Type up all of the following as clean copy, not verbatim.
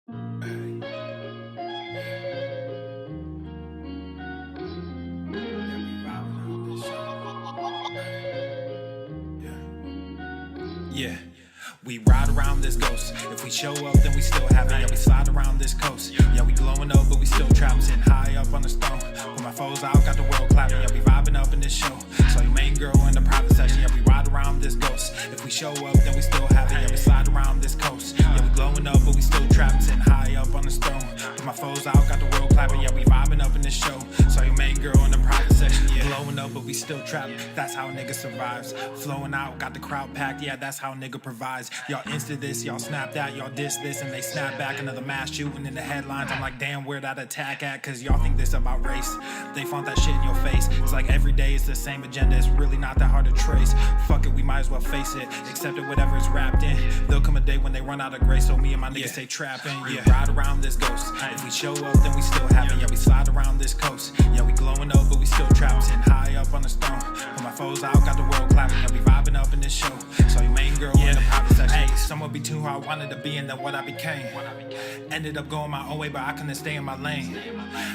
Yeah, we ride around this ghost. If we show up, then we still have it. Yeah, we slide around this coast. Yeah, we glowing up, but we still trapped, sitting high up on the throne. When my foes out, got the world clapping. Yeah, we vibing up in this show. So your main girl in the private section. Yeah, we ride around this ghost. If we show up, then we still have it. Yeah, we slide around this coast. Yeah, we glowing up, but we still trapped, sitting high up on the throne. When my foes out, got the world clapping. Yeah, we vibing up in this show. So your main girl in the private section. Yeah, glowing up, but we still trapped. That's how a nigga survives. Flowing out, got the crowd packed. Yeah, that's how a nigga provides. Y'all insta this, y'all snap that, y'all diss this, and they snap back. Another mass shooting in the headlines. I'm like, damn, where that attack at? Cause y'all think this about race. They flaunt that shit in your face. It's like every day it's the same agenda. It's really not that hard to trace. Fuck it, we might as well face it. Accept it, whatever it's wrapped in. There'll come a day when they run out of grace. So me and my niggas stay trapping. Yeah, ride around this ghost. If we show up, then we still have it. Yeah, we slide around this coast. Yeah, we glowing up, but we still trapped, sitting high up on the throne. When my foes out, got the world clapping. Yeah, we vibing up in this show. So your main girl in the private section. Hey, someone be too who I wanted to be and then what I became. Ended up going my own way, but I couldn't stay in my lane.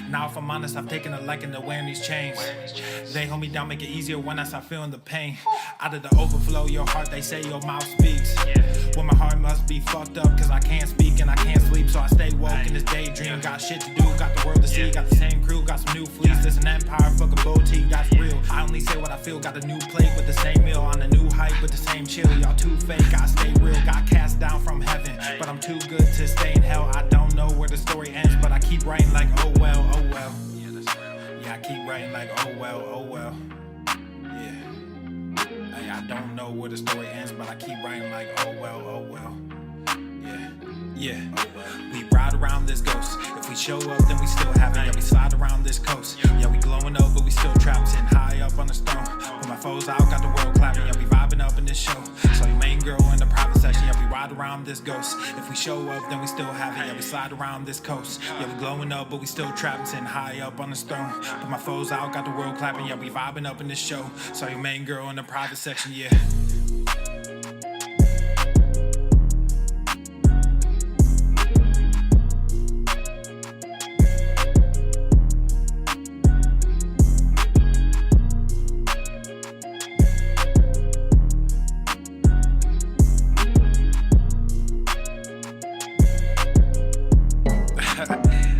Now if I'm honest, I've taken a liking to wearing these chains. They hold me down, make it easier when I start feeling the pain. Out of the overflow, your heart, they say your mouth speaks. Well, my heart must be fucked up, cause I can't speak and I can't sleep. So I stay woke in this daydream. Got shit to do, got the world to see. Got the same crew, got some new fleets. This an empire, fuck a boutique, that's real. I only say what I feel, got a new plate with the same meal. On a new hype with the same chill. Y'all too fake, I stay real. Got cast down from heaven, but I'm too good to stay in hell. I don't know where the story ends, but I keep writing like, oh well, oh well. Yeah, I keep writing like, oh well, oh well. Yeah, hey, I don't know where the story ends, but I keep writing like, oh well, oh well. Yeah, we ride around this ghost. If we show up, then we still have it. Yeah, we slide around this coast. Yeah, we glowing up, but we still trapped, sitting high up on the throne. When my foes out, got the world clapping. Yeah, we vibing up in this show. So your main girl in the private section. Yeah, we ride around this ghost. If we show up, then we still have it. Yeah, we slide around this coast. Yeah, we glowing up, but we still trapped, sitting high up on the throne. But my foes out, got the world clapping. Yeah, we vibing up in this show. So your main girl in the private section. Yeah.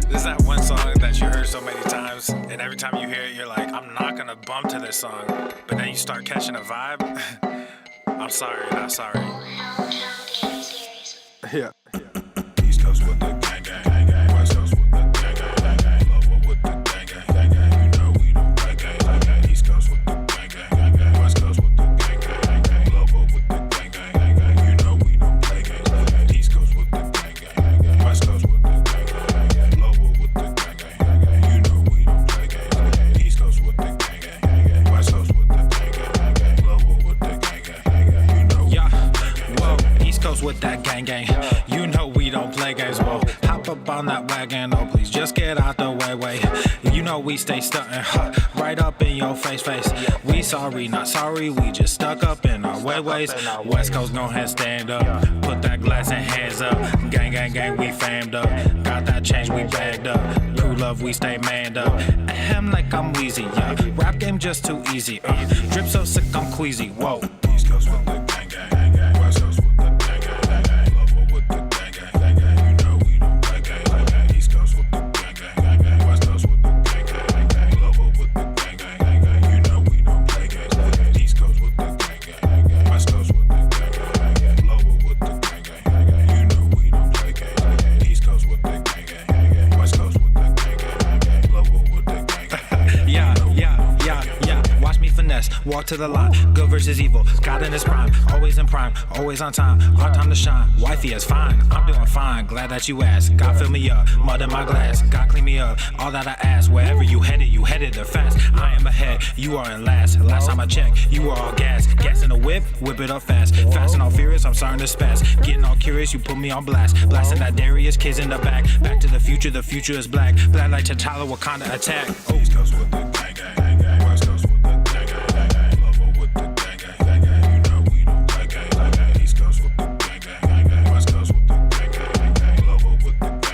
This is that one song that you heard so many times, and every time you hear it, you're like, I'm not gonna bump to this song. But then you start catching a vibe. I'm sorry, not sorry. Yeah. East Coast with the gang, gang, gang. West Coast with the gang, gang, gang. Lower with the gang, gang, gang. You know we don't play gang, gang. East Coast with the gang, gang, gang. West Coast with the gang, gang, gang. Lower with the gang, gang, gang. You know we don't play gang, gang. East Coast with the gang, gang, gang. West Coast with the gang, gang, gang. Lower with the gang, gang, gang. You know we don't play gang, gang. East Coast with the gang, gang, gang. West Coast with the gang, gang, gang. Lower with the gang, gang, gang. You know. Yeah. Whoa. East Coast with that gang, gang. You know we don't play games, whoa. Hop up on that wagon, oh please just get out the way. You know we stay stuntin', right up in your face. We sorry, not sorry, we just stuck up in our ways. West Coast gon' ahead stand up, put that glass and hands up. Gang, gang, gang, we famed up. Got that change, we bagged up. Crew love, we stay manned up. Ahem like I'm wheezy, yeah. Rap game just too easy, drip so sick I'm queasy, whoa. East Coast with the gang, gang, gang. West Coast with the gang, gang, gang. Lower with the gang, gang, gang. You know we don't play gang, gang. East Coast with the gang, gang, gang. West Coast with the gang, gang, gang. Lower with the gang, gang, gang. You know we don't play gang, gang. East Coast with the gang, gang, gang. West Coast with the gang, gang, gang. Lower with the gang, gang, gang. You know we don't play gang, gang. East Coast with the gang, gang, gang. West Coast with the gang, gang, gang. Lower with the gang, gang, gang. Yeah. Watch me finesse, walk to the line. Good versus evil, God in his prime. Always in prime, always on time. Hard time to shine, wifey is fine. I'm doing fine, glad that you asked. God fill me up, mud in my glass. God clean me up, all that I ask. Wherever you headed there fast. I am ahead, you are in last. Last time I checked, you were all gas. Gas in the whip it up fast. Fast and all furious, I'm starting to spaz. Getting all curious, you put me on blast. Blasting that Darius, kids in the back. Back to the future is black. Black like T'Challa, Wakanda attack. East Coast with the gang, gang, gang. West Coast with the gang, gang, gang. Lower with the gang, gang, gang. You know we don't play gang, gang. East Coast with the gang, gang, gang. West Coast with the gang, gang, gang. Lower with the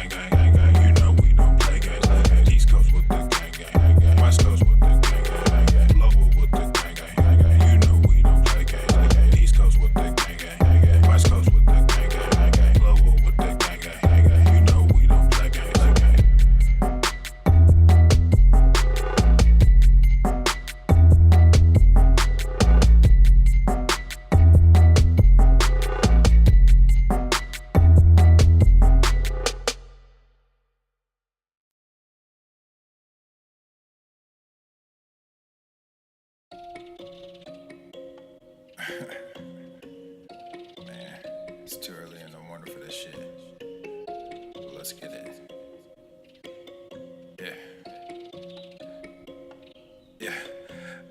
let's get it. Yeah. Yeah.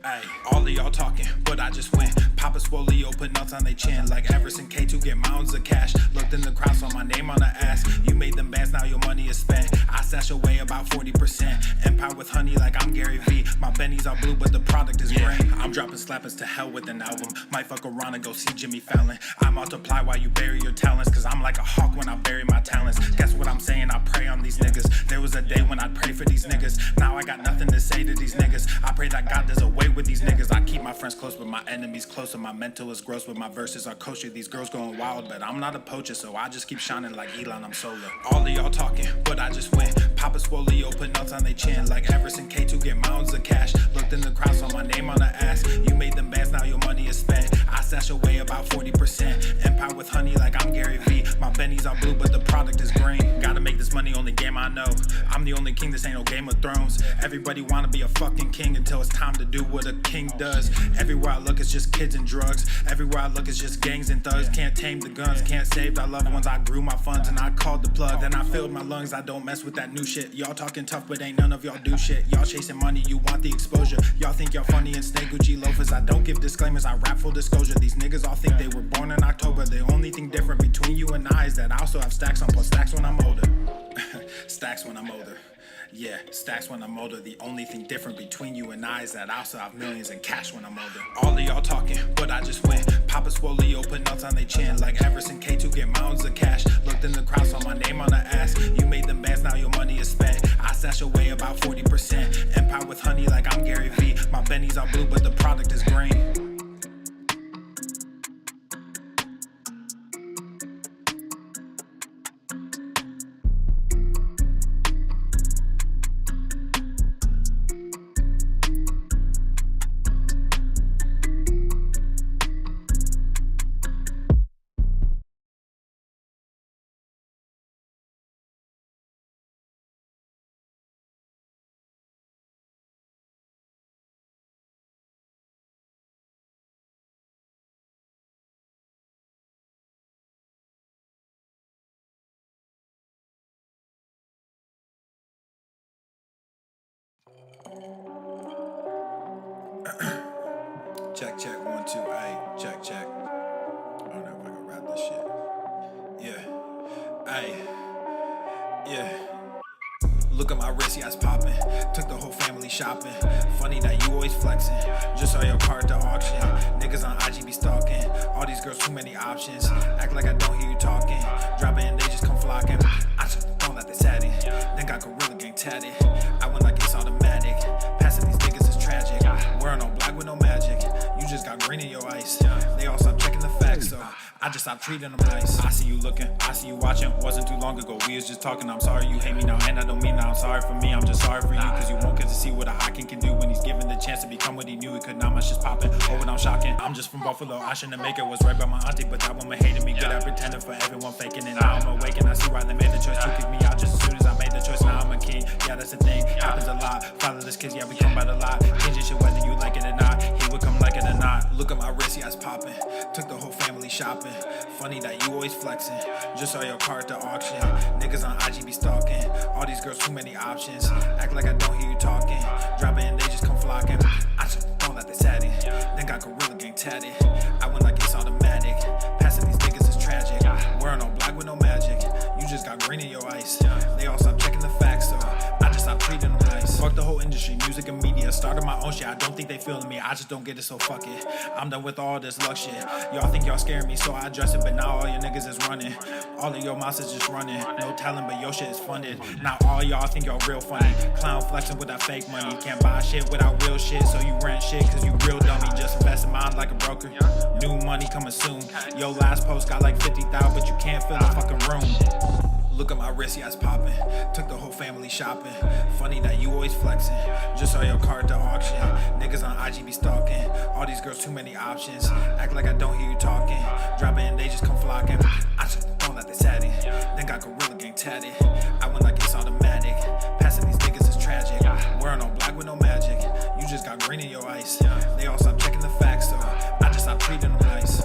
Ayy, all of y'all talking, but I just went. Papa Swole, put nuts on they chin. Like Everson K2, get mounds of cash. Looked in the crowd, saw my name on the ass. You made them bands, now your money is spent. I stash away about 40%. Empire with honey like I'm Gary V. My bennies are blue, but the product is green. I'm dropping slappers to hell with an album. Might fuck around and go see Jimmy Fallon. I multiply while you bury your talents, cause I'm like a hawk when I bury my talents. Guess what I'm saying? I pray on these niggas. There was a day when I'd pray for these niggas. Now I got nothing to say to these niggas. I pray that God does away with these niggas. I keep my friends close, but my enemies closer. My mental is gross, but my verses are kosher. These girls going wild, but I'm not a poacher, so I just keep shining like Elon, I'm solar. All of y'all talking, but I just went. Papa Swole, put nuts on they chin. Like Everson K2, get mounds of cash. Looked in the crowd, saw my name on the ass. You made them bands, now your money is spent. I stash away about 40%. Empire with honey like I'm Gary V. My bennies are blue, but the product is green. Gotta make this money, only game I know. I'm the only king, this ain't no Game of Thrones. Everybody wanna be a fucking king until it's time to do what a king does. Everywhere I look, it's just kids and drugs. Everywhere I look, it's just gangs and thugs. Can't tame the guns, can't save our loved ones. I grew my funds and I called the plug. Then I filled my lungs, I don't mess with that new shit. Y'all talking tough, but ain't none of y'all do shit. Y'all chasing money, you want the exposure. Y'all think y'all funny and snake Gucci loafers. I don't give disclaimers, I rap full disclosure. These niggas all think they were born in October. The only thing different between you and I is that I also have stacks on plus stacks when I'm older. Stacks when I'm older. Yeah, stacks when I'm older. The only thing different between you and I is that I also have millions in cash when I'm older. All of y'all talking, but I just went. Papa Swole, put nuts on they chin. Like Everson K2, get mounds of cash. Looked in the crowd, saw my name on the ass. You made them bands, now your money is spent. I stash away about 40%. Empire with honey like I'm Gary V. My bennies are blue, but the product is green. Check, check, 1, 2, ayy, check, check. I don't know if I can rap this shit. Yeah, ayy, yeah. Look at my wrist, yeah, it's poppin'. Took the whole family shopping. Funny that you always flexing. Just saw your car at the auction. Niggas on IG be stalking. All these girls, too many options. Act like I don't hear you talking. Drop it and they just come flocking. I just don't let they sat in. Then got Gorilla Gang tatted. I went like it's automatic. Passing these niggas is tragic. Wearing all black with no magic. You just got green in your ice. They all stop checking the facts, so I just stopped treating them nice. I see you looking, I see you watching. Wasn't too long ago, we was just talking. I'm sorry you hate me now, and I don't mean that I'm sorry for me. I'm just sorry for you, cause you won't get to see what a high king can do when he's given the chance to become what he knew he could. Now my shit's popping, oh and I'm shocking. I'm just from Buffalo, I shouldn't make it. Was right by my auntie, but that woman hated me. Good at pretending for everyone faking it. Now I'm awake and I see why they made the choice to kick me out just as soon as I made the choice. Now I'm a king, yeah that's the thing, happens a lot. Fatherless kids, yeah we come by the lot. Changing shit whether you like it or not. He would come like it or not. Look at my wrist, yeah it's popping. Took the whole family shopping. Funny that you always flexing. Just saw your car at the auction. Niggas on IG be stalking. All these girls, too many options. Act like I don't hear you talking. Drop it and they just come flocking. I just don't let they sat in. Then got Gorilla Gang tatted. I went like it's automatic. Passing these niggas is tragic. Wearing all black with no magic. You just got green in your ice. They all stop checking the facts, so I just stopped treating them nice. Fuck the whole industry, music and media. Started my own shit, I don't think they feeling me. I just don't get it, so fuck it. I'm done with all this luck shit. Y'all think y'all scaring me, so I address it. But now all your niggas is running. All of your mouths is just running. No talent, but your shit is funded. Now all y'all think y'all real funny. Clown flexing with that fake money. Can't buy shit without real shit, so you rent shit cause you real dummy. Just invest in mine like a broker. New money coming soon. Yo last post got like 50,000, but you can't fill a fucking room. Look at my wrist, yeah it's popping. Took the whole family shopping. Funny that you always flexing. Just saw your car at the auction. Niggas on IG be stalking. All these girls, too many options. Act like I don't hear you talking. Drop it and they just come flocking. I just don't let they sat in. Then got Gorilla Gang tatted. I went like it's automatic. Passing these niggas is tragic. Wearing all black with no magic. You just got green in your ice. They all stop checking the facts, so I just stopped treating them nice.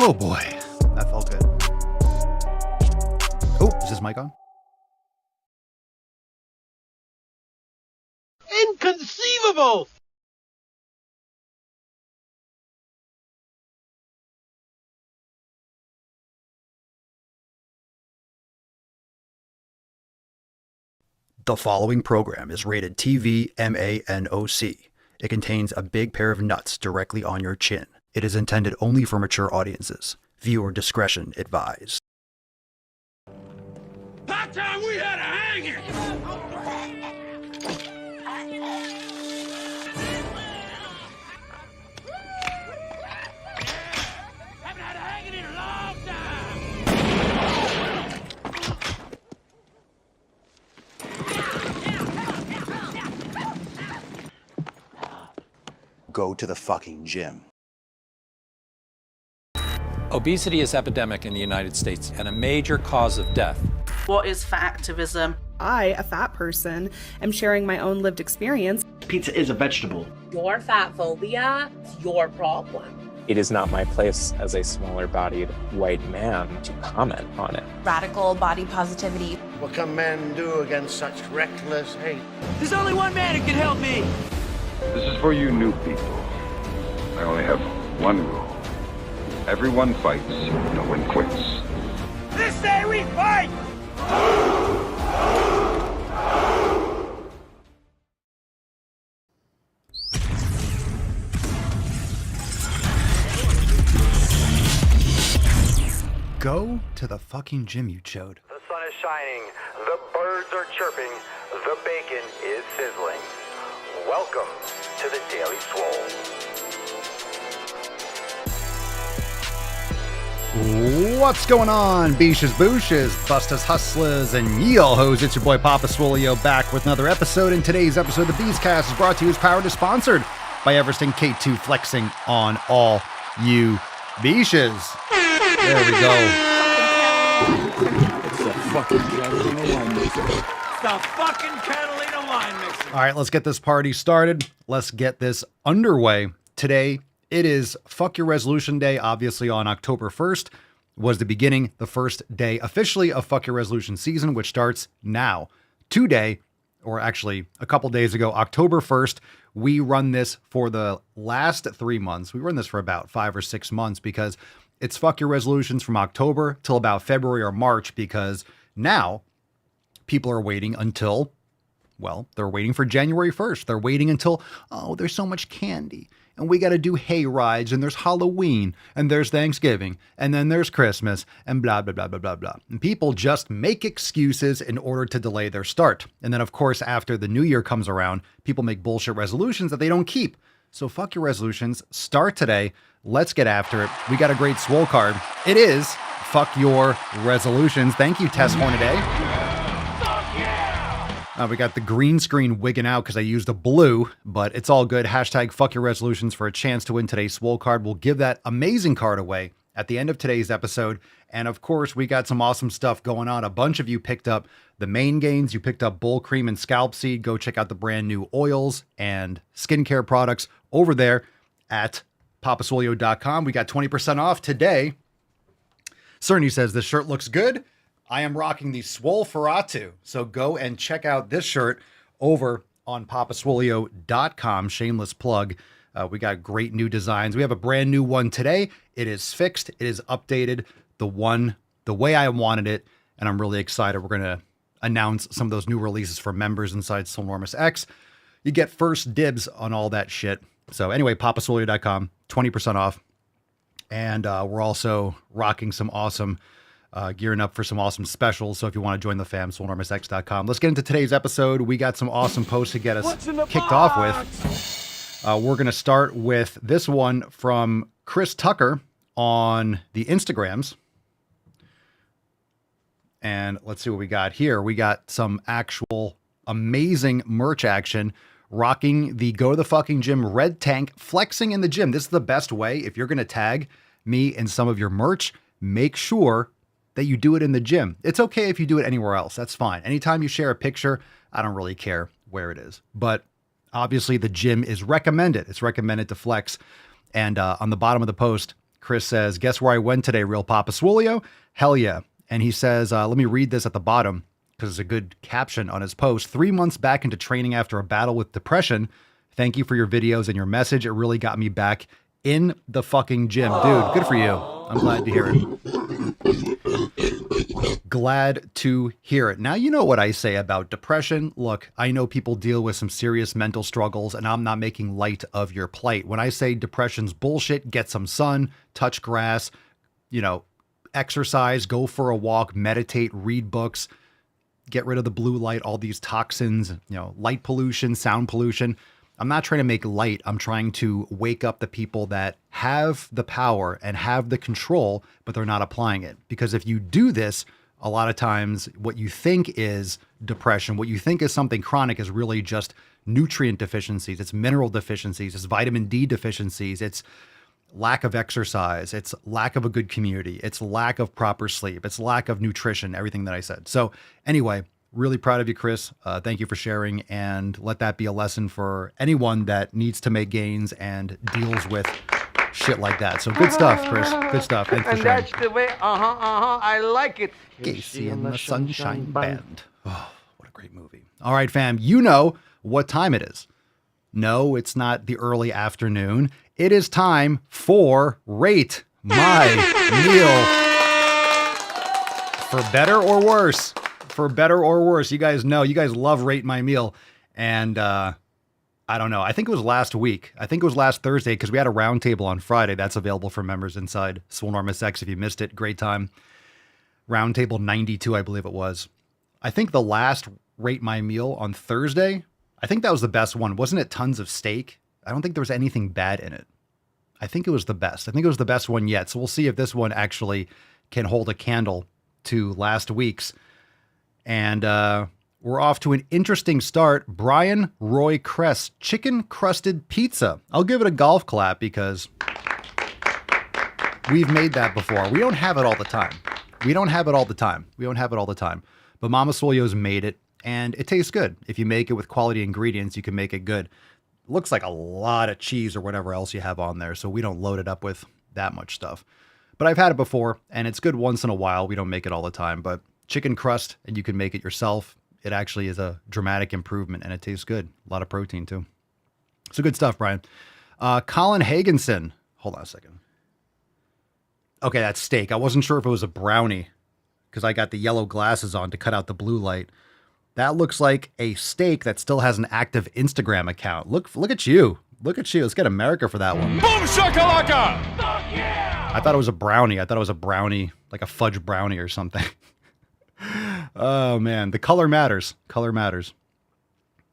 Oh boy, that felt good. Oh, is this mic on? Inconceivable! The following program is rated TV MANOC. It contains a big pair of nuts directly on your chin. It is intended only for mature audiences. Viewer discretion advised. That time we had a hanging! Haven't had a hanging in a long time! Go to the fucking gym. Obesity is epidemic in the United States and a major cause of death. What is fat activism? I, a fat person, am sharing my own lived experience. Pizza is a vegetable. Your fat phobia is your problem. It is not my place as a smaller-bodied white man to comment on it. Radical body positivity. What can men do against such reckless hate? There's only one man who can help me! This is for you new people. I only have one rule. Everyone fights, no one quits. This day we fight! Go to the fucking gym, you chode. The sun is shining, the birds are chirping, the bacon is sizzling. Welcome to the Daily Swole. What's going on, beaches, booshes, bustas, hustlers, and ye all hoes? It's your boy Papa Swole back with another episode. And today's episode of the Beescast is brought to you as powered and sponsored by Everest and K2 flexing on all you beaches. There we go. It's the fucking Catalina wine mixer. It's the fucking Catalina wine mixer. All right, let's get this party started. Let's get this underway. Today, it is Fuck Your Resolution Day. Obviously, on October 1st was the beginning, the first day officially of Fuck Your Resolution season, which starts now. Today, or actually a couple days ago, October 1st, we run this for the last 3 months. We run this for about 5 or 6 months because it's Fuck Your Resolutions from October till about February or March, because now people are waiting until, well, they're waiting for January 1st. They're waiting until, oh, there's so much candy, and we got to do hay rides, and there's Halloween, and there's Thanksgiving, and then there's Christmas, and blah, blah, blah, blah, blah, blah. And people just make excuses in order to delay their start. And then, of course, after the new year comes around, people make bullshit resolutions that they don't keep. So fuck your resolutions. Start today. Let's get after it. We got a great Swole card. It is Fuck Your Resolutions. Thank you, Tess Hornaday. We got the green screen wigging out because I used a blue, but it's all good. Hashtag Fuck Your Resolutions for a chance to win today's Swole card. We'll give that amazing card away at the end of today's episode. And of course, we got some awesome stuff going on. A bunch of you picked up the main gains. You picked up Bull Cream and Scalp Seed. Go check out the brand new oils and skincare products over there at papaswolio.com. We got 20% off today. Cerny says this shirt looks good. I am rocking the Swole Ferratu. So go and check out this shirt over on papaswolio.com. Shameless plug. We got great new designs. We have a brand new one today. It is fixed. It is updated. The way I wanted it. And I'm really excited. We're going to announce some of those new releases for members inside Swolenormous X. You get first dibs on all that shit. So anyway, papaswolio.com, 20% off. And we're also rocking some awesome gearing up for some awesome specials. So if you want to join the fam, swolenormousx.com. Let's get into today's episode. We got some awesome posts to get us kicked off with. We're going to start with this one from Chris Tucker on the Instagrams. And let's see what we got here. We got some actual amazing merch action. Rocking the Go to the Fucking Gym red tank, flexing in the gym. This is the best way. If you're going to tag me in some of your merch, make sure that you do it in the gym. It's okay if you do it anywhere else. That's fine. Anytime you share a picture, I don't really care where it is. But obviously the gym is recommended. It's recommended to flex. And on the bottom of the post, Chris says, guess where I went today, Real Papa Swolio? Hell yeah. And he says, let me read this at the bottom because it's a good caption on his post. 3 months back into training after a battle with depression. Thank you for your videos and your message. It really got me back in the fucking gym. Dude, good for you. I'm glad to hear it. Glad to hear it. Now, you know what I say about depression. Look, I know people deal with some serious mental struggles, and I'm not making light of your plight. When I say depression's bullshit, get some sun, touch grass, exercise, go for a walk, meditate, read books, get rid of the blue light, all these toxins, light pollution, sound pollution. I'm not trying to make light. I'm trying to wake up the people that have the power and have the control, but they're not applying it. Because if you do this, a lot of times what you think is depression, what you think is something chronic is really just nutrient deficiencies. It's mineral deficiencies. It's vitamin D deficiencies. It's lack of exercise. It's lack of a good community. It's lack of proper sleep. It's lack of nutrition, everything that I said. So anyway, really proud of you, Chris. Thank you for sharing, and let that be a lesson for anyone that needs to make gains and deals with shit like that. So good stuff, Chris. Good stuff. Thanks for sharing. And that's the way, I like it. Casey and the Sunshine Band. Oh, what a great movie. All right, fam, you know what time it is. No, it's not the early afternoon. It is time for Rate My Meal. For better or worse. For better or worse. You guys know, you guys love Rate My Meal. And I don't know. I think it was last week. I think it was last Thursday because we had a roundtable on Friday. That's available for members inside Swolenormous X if you missed it. Great time. Roundtable 92, I believe it was. I think the last Rate My Meal on Thursday, I think that was the best one. Wasn't it tons of steak? I don't think there was anything bad in it. I think it was the best. I think it was the best one yet. So we'll see if this one actually can hold a candle to last week's. And we're off to an interesting start. Brian Roy Kress, chicken crusted pizza. I'll give it a golf clap because we've made that before. We don't have it all the time. But Mama Swolio's made it, and it tastes good. If you make it with quality ingredients, you can make it good. Looks like a lot of cheese or whatever else you have on there, so we don't load it up with that much stuff. But I've had it before, and it's good once in a while. We don't make it all the time, but chicken crust, and you can make it yourself. It actually is a dramatic improvement, and it tastes good. A lot of protein, too. So good stuff, Brian. Colin Hagenson. Hold on a second. Okay, that's steak. I wasn't sure if it was a brownie because I got the yellow glasses on to cut out the blue light. That looks like a steak that still has an active Instagram account. Look at you. Look at you. Let's get America for that one. Boom shakalaka! I thought it was a brownie. I thought it was a brownie, like a fudge brownie or something. Oh, man. The color matters. Color matters.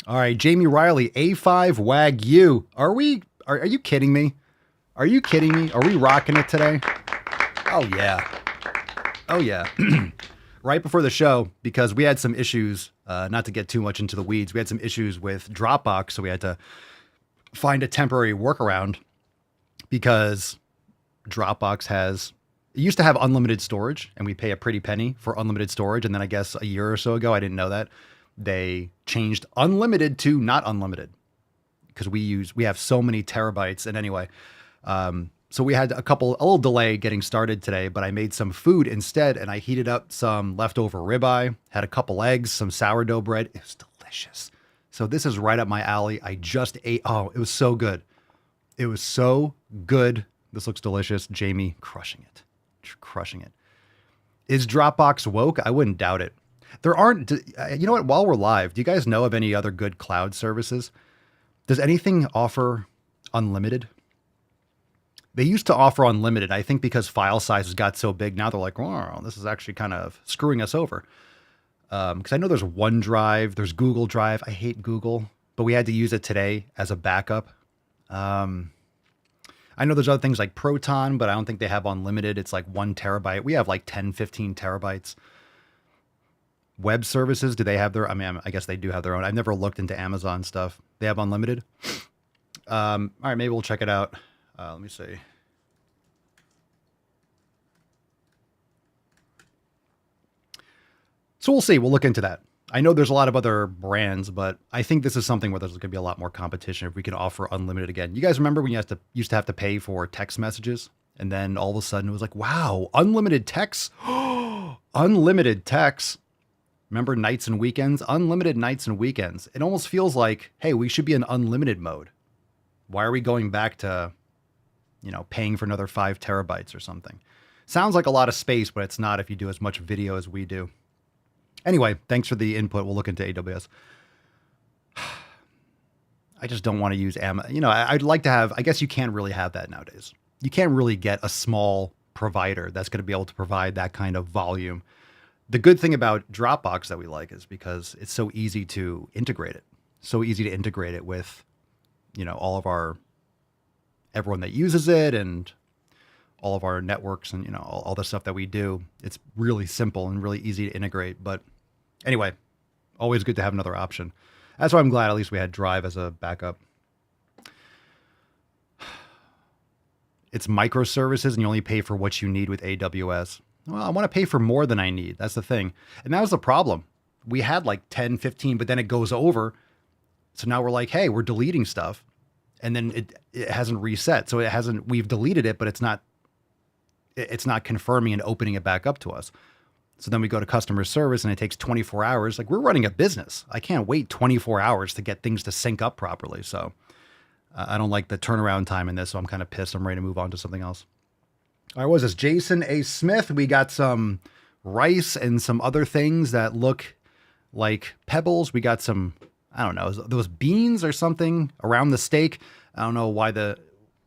All right. Jamie Riley, A5 Wagyu. Are you kidding me? Are you kidding me? Are we rocking it today? Oh, yeah. Oh, yeah. Right before the show, because we had some issues, not to get too much into the weeds, we had some issues with Dropbox, so we had to find a temporary workaround because Dropbox it used to have unlimited storage, and we pay a pretty penny for unlimited storage. And then I guess a year or so ago, I didn't know that, they changed unlimited to not unlimited because we have so many terabytes. And anyway, so we had a little delay getting started today, but I made some food instead, and I heated up some leftover ribeye, had a couple eggs, some sourdough bread. It was delicious. So this is right up my alley. I just ate. Oh, it was so good. It was so good. This looks delicious. Jamie, crushing it. Crushing it. Is Dropbox woke? I wouldn't doubt it. There aren't, you know what? While we're live, do you guys know of any other good cloud services? Does anything offer unlimited? They used to offer unlimited. I think because file sizes got so big, now they're like, oh, this is actually kind of screwing us over. Because I know there's OneDrive, there's Google Drive. I hate Google, but we had to use it today as a backup. I know there's other things like Proton, but I don't think they have unlimited. It's like 1 terabyte. We have like 10, 15 terabytes. Web services, do they have their, I guess they do have their own. I've never looked into Amazon stuff. They have unlimited. All right, maybe we'll check it out. Let me see. So we'll see. We'll look into that. I know there's a lot of other brands, but I think this is something where there's going to be a lot more competition if we can offer unlimited again. You guys remember when you used to have to pay for text messages And then all of a sudden it was like, wow, unlimited texts. Unlimited texts. Remember nights and weekends? Unlimited nights and weekends. It almost feels like, hey, we should be in unlimited mode. Why are we going back to, paying for another 5 terabytes or something? Sounds like a lot of space, but it's not if you do as much video as we do. Anyway, thanks for the input. We'll look into AWS. I just don't want to use Amazon. I'd like to have, I guess you can't really have that nowadays. You can't really get a small provider that's going to be able to provide that kind of volume. The good thing about Dropbox that we like is because it's so easy to integrate it. So easy to integrate it with, all of everyone that uses it and all of our networks and, all the stuff that we do. It's really simple and really easy to integrate. But anyway, always good to have another option. That's why I'm glad at least we had Drive as a backup. It's microservices and you only pay for what you need with AWS. Well, I want to pay for more than I need. That's the thing. And that was the problem. We had like 10, 15, but then it goes over. So now we're like, hey, we're deleting stuff. And then it hasn't reset. So we've deleted it, but it's not confirming and opening it back up to us. So then we go to customer service and it takes 24 hours. Like, we're running a business. I can't wait 24 hours to get things to sync up properly. So I don't like the turnaround time in this. So I'm kind of pissed. I'm ready to move on to something else. All right, what is this? Jason A. Smith. We got some rice and some other things that look like pebbles. We got some, I don't know, those beans or something around the steak. I don't know why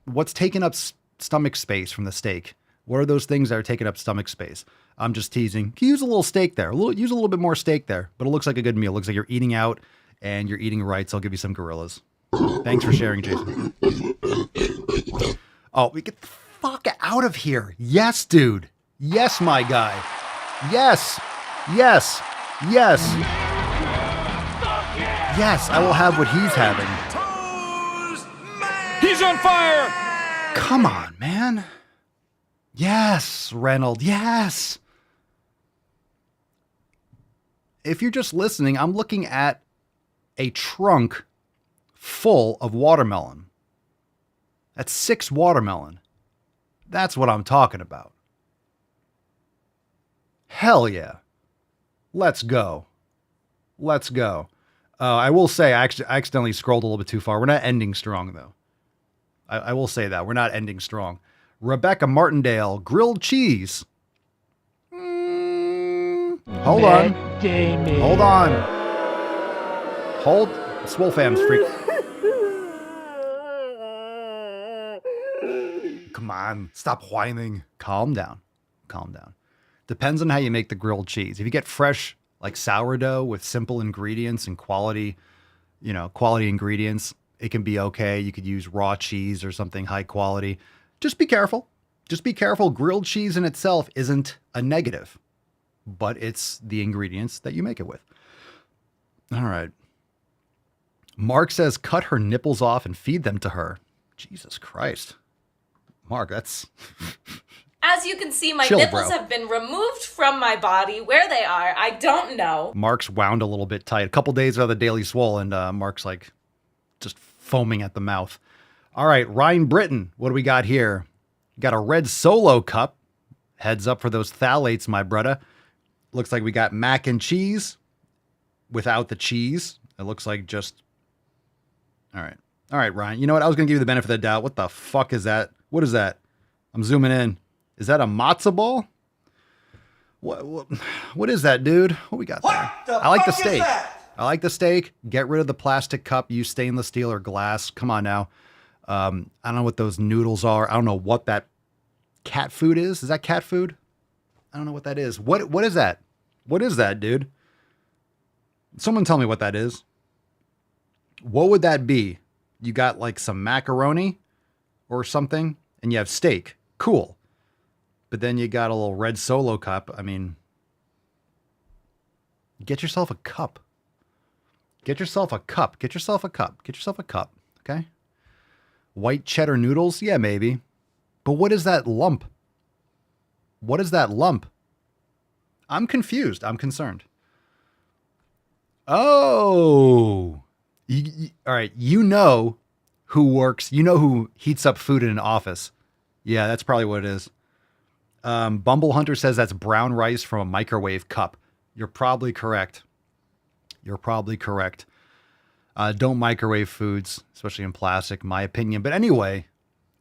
what's taking up stomach space from the steak. What are those things that are taking up stomach space? I'm just teasing. Can you use a little steak there? Use a little bit more steak there. But it looks like a good meal. It looks like you're eating out and you're eating right. So I'll give you some gorillas. Thanks for sharing, Jason. Oh, we get the fuck out of here. Yes, dude. Yes, my guy. Yes. Yes. Yes. Yes, I will have what he's having. He's on fire! Come on, man. Yes, Reynolds. Yes. If you're just listening, I'm looking at a trunk full of watermelon. That's 6 watermelon. That's what I'm talking about. Hell yeah. Let's go. Let's go. I will say I accidentally scrolled a little bit too far. We're not ending strong, though. I will say that. We're not ending strong. Rebecca Martindale, grilled cheese. Hold on. Hold on. Hold. Swole fam's freak. Come on. Stop whining. Calm down. Calm down. Depends on how you make the grilled cheese. If you get fresh, like sourdough with simple ingredients and quality ingredients, it can be okay. You could use raw cheese or something high quality. Just be careful. Just be careful. Grilled cheese in itself isn't a negative, but it's the ingredients that you make it with. All right. Mark says, cut her nipples off and feed them to her. Jesus Christ. Mark, that's... As you can see, my Chill, nipples bro. have been removed from my body. Where they are, I don't know. Mark's wound a little bit tight. A couple days out of the Daily Swole, and Mark's like just foaming at the mouth. All right, Ryan Britton, what do we got here? Got a red Solo cup. Heads up for those phthalates, my brother. Looks like we got mac and cheese without the cheese. It looks like just... All right, Ryan. You know what? I was going to give you the benefit of the doubt. What the fuck is that? What is that? I'm zooming in. Is that a matzo ball? What is that, dude? What we got there? I like the steak. I like the steak. Get rid of the plastic cup. Use stainless steel or glass. Come on now. I don't know what those noodles are. I don't know what that cat food is. Is that cat food? I don't know what that is. What is that? What is that, dude? Someone tell me what that is. What would that be? You got like some macaroni or something, and you have steak. Cool. But then you got a little red Solo cup. I mean, get yourself a cup. Get yourself a cup. Get yourself a cup. Get yourself a cup. Okay? White cheddar noodles? Yeah, maybe. But what is that lump? What is that lump? I'm confused. I'm concerned. Oh. All right. You know who works. You know who heats up food in an office. Yeah, that's probably what it is. Bumble Hunter says that's brown rice from a microwave cup. You're probably correct. You're probably correct. Don't microwave foods, especially in plastic, my opinion. But anyway,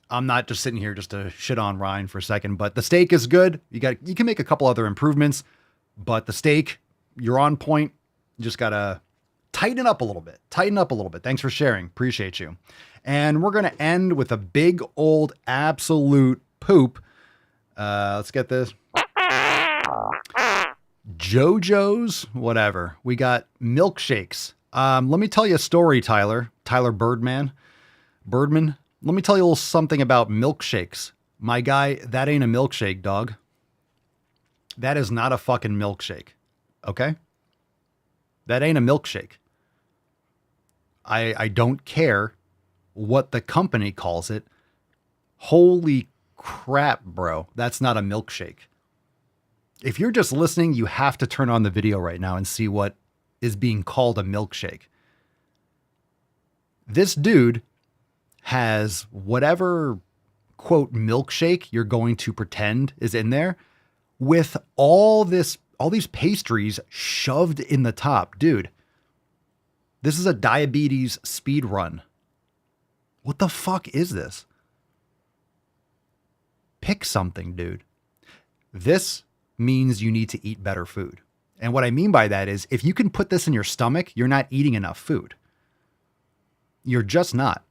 I'm not just sitting here just to shit on Ryan for a second, but the steak is good. You can make a couple other improvements, but the steak, you're on point. You just got to tighten it up a little bit. Tighten up a little bit. Thanks for sharing. Appreciate you. And we're going to end with a big old absolute poop. Let's get this. JoJo's, whatever. We got milkshakes. Let me tell you a story, Tyler Birdman. Let me tell you a little something about milkshakes. My guy, that ain't a milkshake, dog. That is not a fucking milkshake. Okay? That ain't a milkshake. I don't care what the company calls it. Holy crap, bro. That's not a milkshake. If you're just listening, you have to turn on the video right now and see what is being called a milkshake. This dude has whatever, quote, milkshake you're going to pretend is in there with all these pastries shoved in the top. Dude, this is a diabetes speed run. What the fuck is this? Pick something, dude. This means you need to eat better food. And what I mean by that is if you can put this in your stomach, you're not eating enough food. You're just not.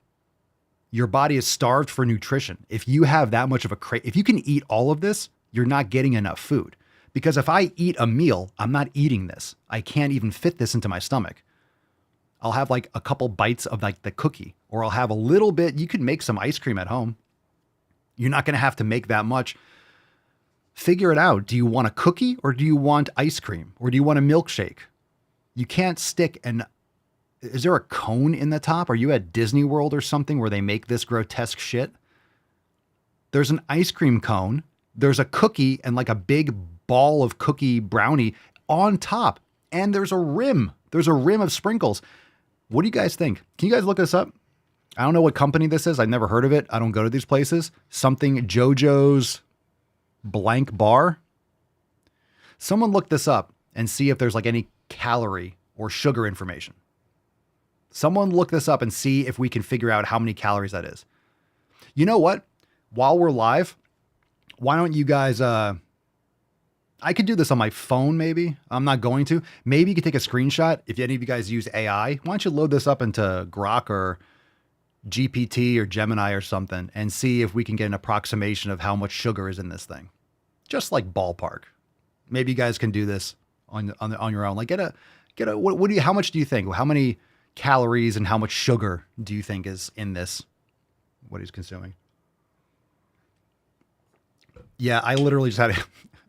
Your body is starved for nutrition. If you have that much of if you can eat all of this, you're not getting enough food. Because if I eat a meal, I'm not eating this. I can't even fit this into my stomach. I'll have like a couple bites of like the cookie, or I'll have a little bit. You could make some ice cream at home. You're not going to have to make that much. Figure it out. Do you want a cookie or do you want ice cream or do you want a milkshake? You can't stick is there a cone in the top? Are you at Disney World or something where they make this grotesque shit? There's an ice cream cone. There's a cookie and like a big ball of cookie brownie on top. And there's a rim. There's a rim of sprinkles. What do you guys think? Can you guys look this up? I don't know what company this is. I've never heard of it. I don't go to these places. Something JoJo's blank bar. Someone look this up and see if there's like any calorie or sugar information. Someone look this up and see if we can figure out how many calories that is. You know what? While we're live, why don't you guys, I could do this on my phone maybe. I'm not going to. Maybe you could take a screenshot. If any of you guys use AI, why don't you load this up into Grok or GPT or Gemini or something and see if we can get an approximation of how much sugar is in this thing. Just like ballpark. Maybe you guys can do this on your own. Like get a how much do you think? How many calories and how much sugar do you think is in this? What he's consuming? Yeah, I literally just had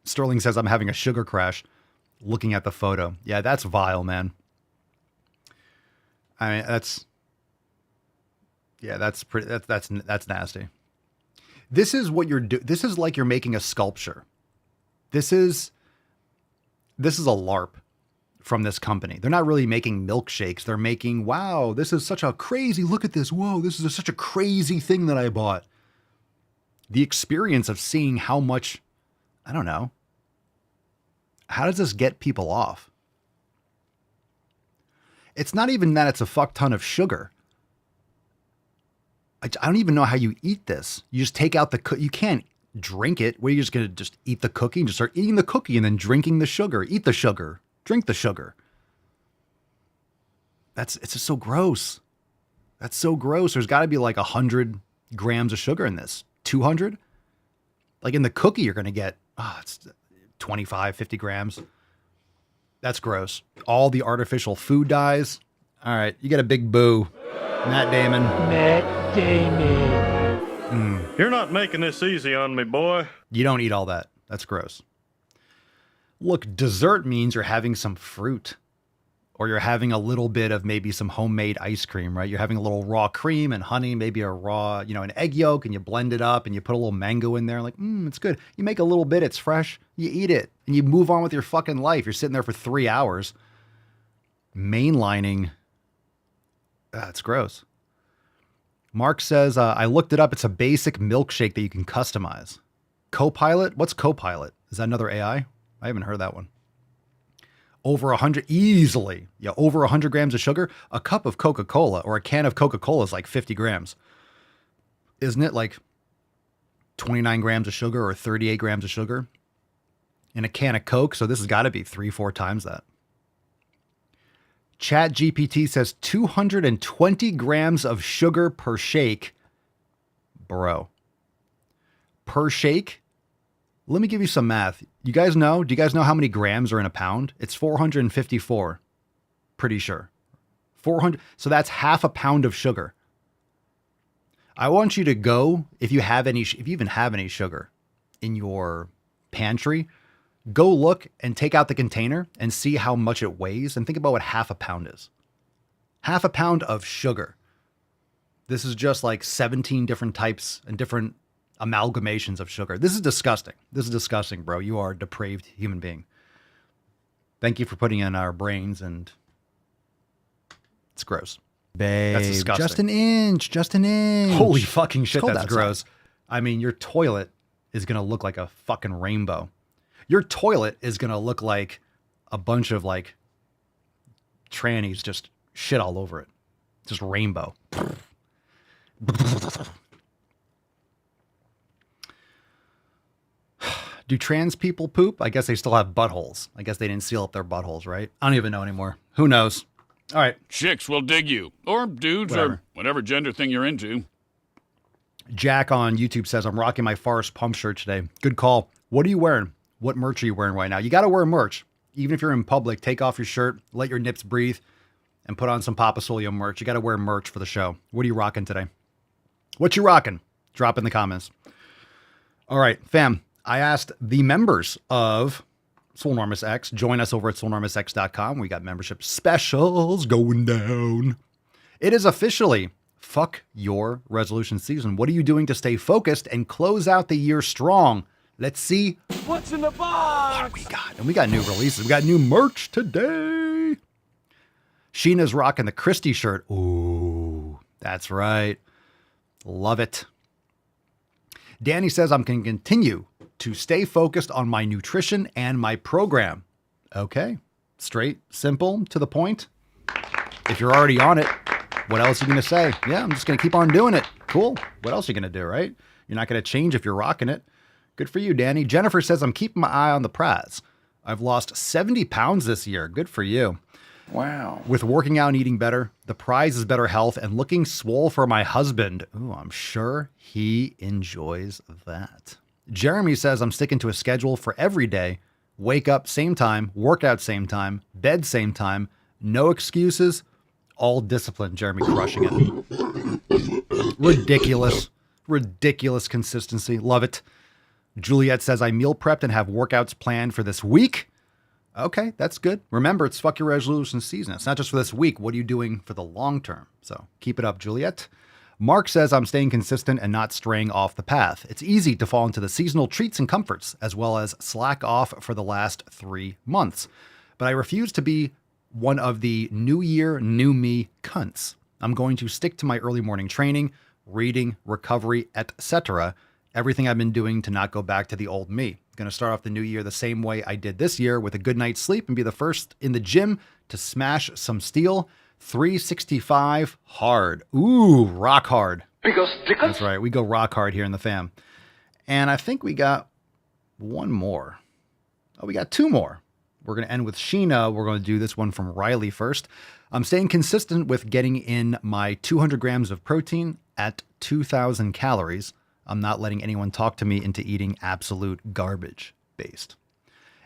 Sterling says I'm having a sugar crash looking at the photo. Yeah, that's vile, man. I mean, that's nasty. This is what you're doing. This is like you're making a sculpture. This is a LARP from this company. They're not really making milkshakes. They're making, wow, this is such a crazy, look at this. Whoa, this is such a crazy thing that I bought. The experience of seeing how much, I don't know. How does this get people off? It's not even that it's a fuck ton of sugar. I don't even know how you eat this. You just take out you can't drink it. Where you're just going to just eat the cookie and just start eating the cookie and then drinking the sugar. Eat the sugar. Drink the sugar. It's just so gross. That's so gross. There's got to be like 100 grams of sugar in this. 200? Like in the cookie, you're going to get, it's 25, 50 grams. That's gross. All the artificial food dyes. All right, you get a big boo. Matt Damon. Matt Damon. You're not making this easy on me, boy. You don't eat all that. That's gross. Look, dessert means you're having some fruit. Or you're having a little bit of maybe some homemade ice cream, right? You're having a little raw cream and honey, maybe a raw, an egg yolk, and you blend it up and you put a little mango in there. Like, it's good. You make a little bit, it's fresh. You eat it and you move on with your fucking life. You're sitting there for 3 hours. Mainlining. It's gross. Mark says, I looked it up. It's a basic milkshake that you can customize. Copilot? What's Copilot? Is that another AI? I haven't heard that one. Over 100, easily. Yeah, over 100 grams of sugar. A cup of Coca-Cola or a can of Coca-Cola is like 50 grams. Isn't it like 29 grams of sugar or 38 grams of sugar in a can of Coke? So this has got to be 3-4 times that. Chat GPT says 220 grams of sugar per shake. Bro. Per shake? Let me give you some math. Do you guys know how many grams are in a pound? It's 454. Pretty sure. 400. So that's half a pound of sugar. I want you to go, if you even have any sugar in your pantry, go look and take out the container and see how much it weighs and think about what half a pound is. Half a pound of sugar. This is just like 17 different types and different amalgamations of sugar. This is disgusting. This is disgusting, bro. You are a depraved human being. Thank you for putting in our brains, and it's gross. Babe, that's disgusting. Just an inch. Holy fucking shit, that's outside. gross. I mean, your toilet is going to look like a fucking rainbow. Your toilet is going to look like a bunch of like trannies just shit all over it. Just rainbow. Do trans people poop? I guess they still have buttholes. I guess they didn't seal up their buttholes, right? I don't even know anymore. Who knows? All right. Chicks will dig you. Or dudes, or whatever gender thing you're into. Jack on YouTube says, I'm rocking my Forest Pump shirt today. Good call. What are you wearing? What merch are you wearing right now? You got to wear merch. Even if you're in public, take off your shirt, let your nips breathe, and put on some Papa Solio merch. You got to wear merch for the show. What are you rocking today? What you rocking? Drop in the comments. All right, fam. I asked the members of Swolenormous X, join us over at swolenormousx.com. We got membership specials going down. It is officially fuck your resolution season. What are you doing to stay focused and close out the year strong? Let's see what's in the box. What we got. And we got new releases. We got new merch today. Sheena's rocking the Christie shirt. Ooh, that's right. Love it. Danny says I'm going to continue to stay focused on my nutrition and my program. Okay. Straight, simple, to the point. If you're already on it, what else are you going to say? Yeah, I'm just going to keep on doing it. Cool. What else are you going to do, right? You're not going to change if you're rocking it. Good for you, Danny. Jennifer says I'm keeping my eye on the prize. I've lost 70 pounds this year. Good for you. Wow. With working out and eating better, the prize is better health and looking swole for my husband. Ooh, I'm sure he enjoys that. Jeremy says I'm sticking to a schedule for every day. Wake up same time, work out same time, bed same time, no excuses, all discipline. Jeremy crushing it. Ridiculous consistency. Love it. Juliet says I meal prepped and have workouts planned for this week. Okay, that's good. Remember, it's fuck your resolution season. It's not just for this week. What are you doing for the long term? So keep it up, Juliet. Mark says I'm staying consistent and not straying off the path. It's easy to fall into the seasonal treats and comforts, as well as slack off for the last 3 months. But I refuse to be one of the new year, new me cunts. I'm going to stick to my early morning training, reading, recovery, etc. Everything I've been doing to not go back to the old me. Going to start off the new year the same way I did this year, with a good night's sleep, and be the first in the gym to smash some steel. 365 hard. Ooh, rock hard. That's right. We go rock hard here in the fam. And I think we got one more. Oh, we got 2 more. We're going to end with Sheena. We're going to do this one from Riley first. I'm staying consistent with getting in my 200 grams of protein at 2,000 calories. I'm not letting anyone talk to me into eating absolute garbage based.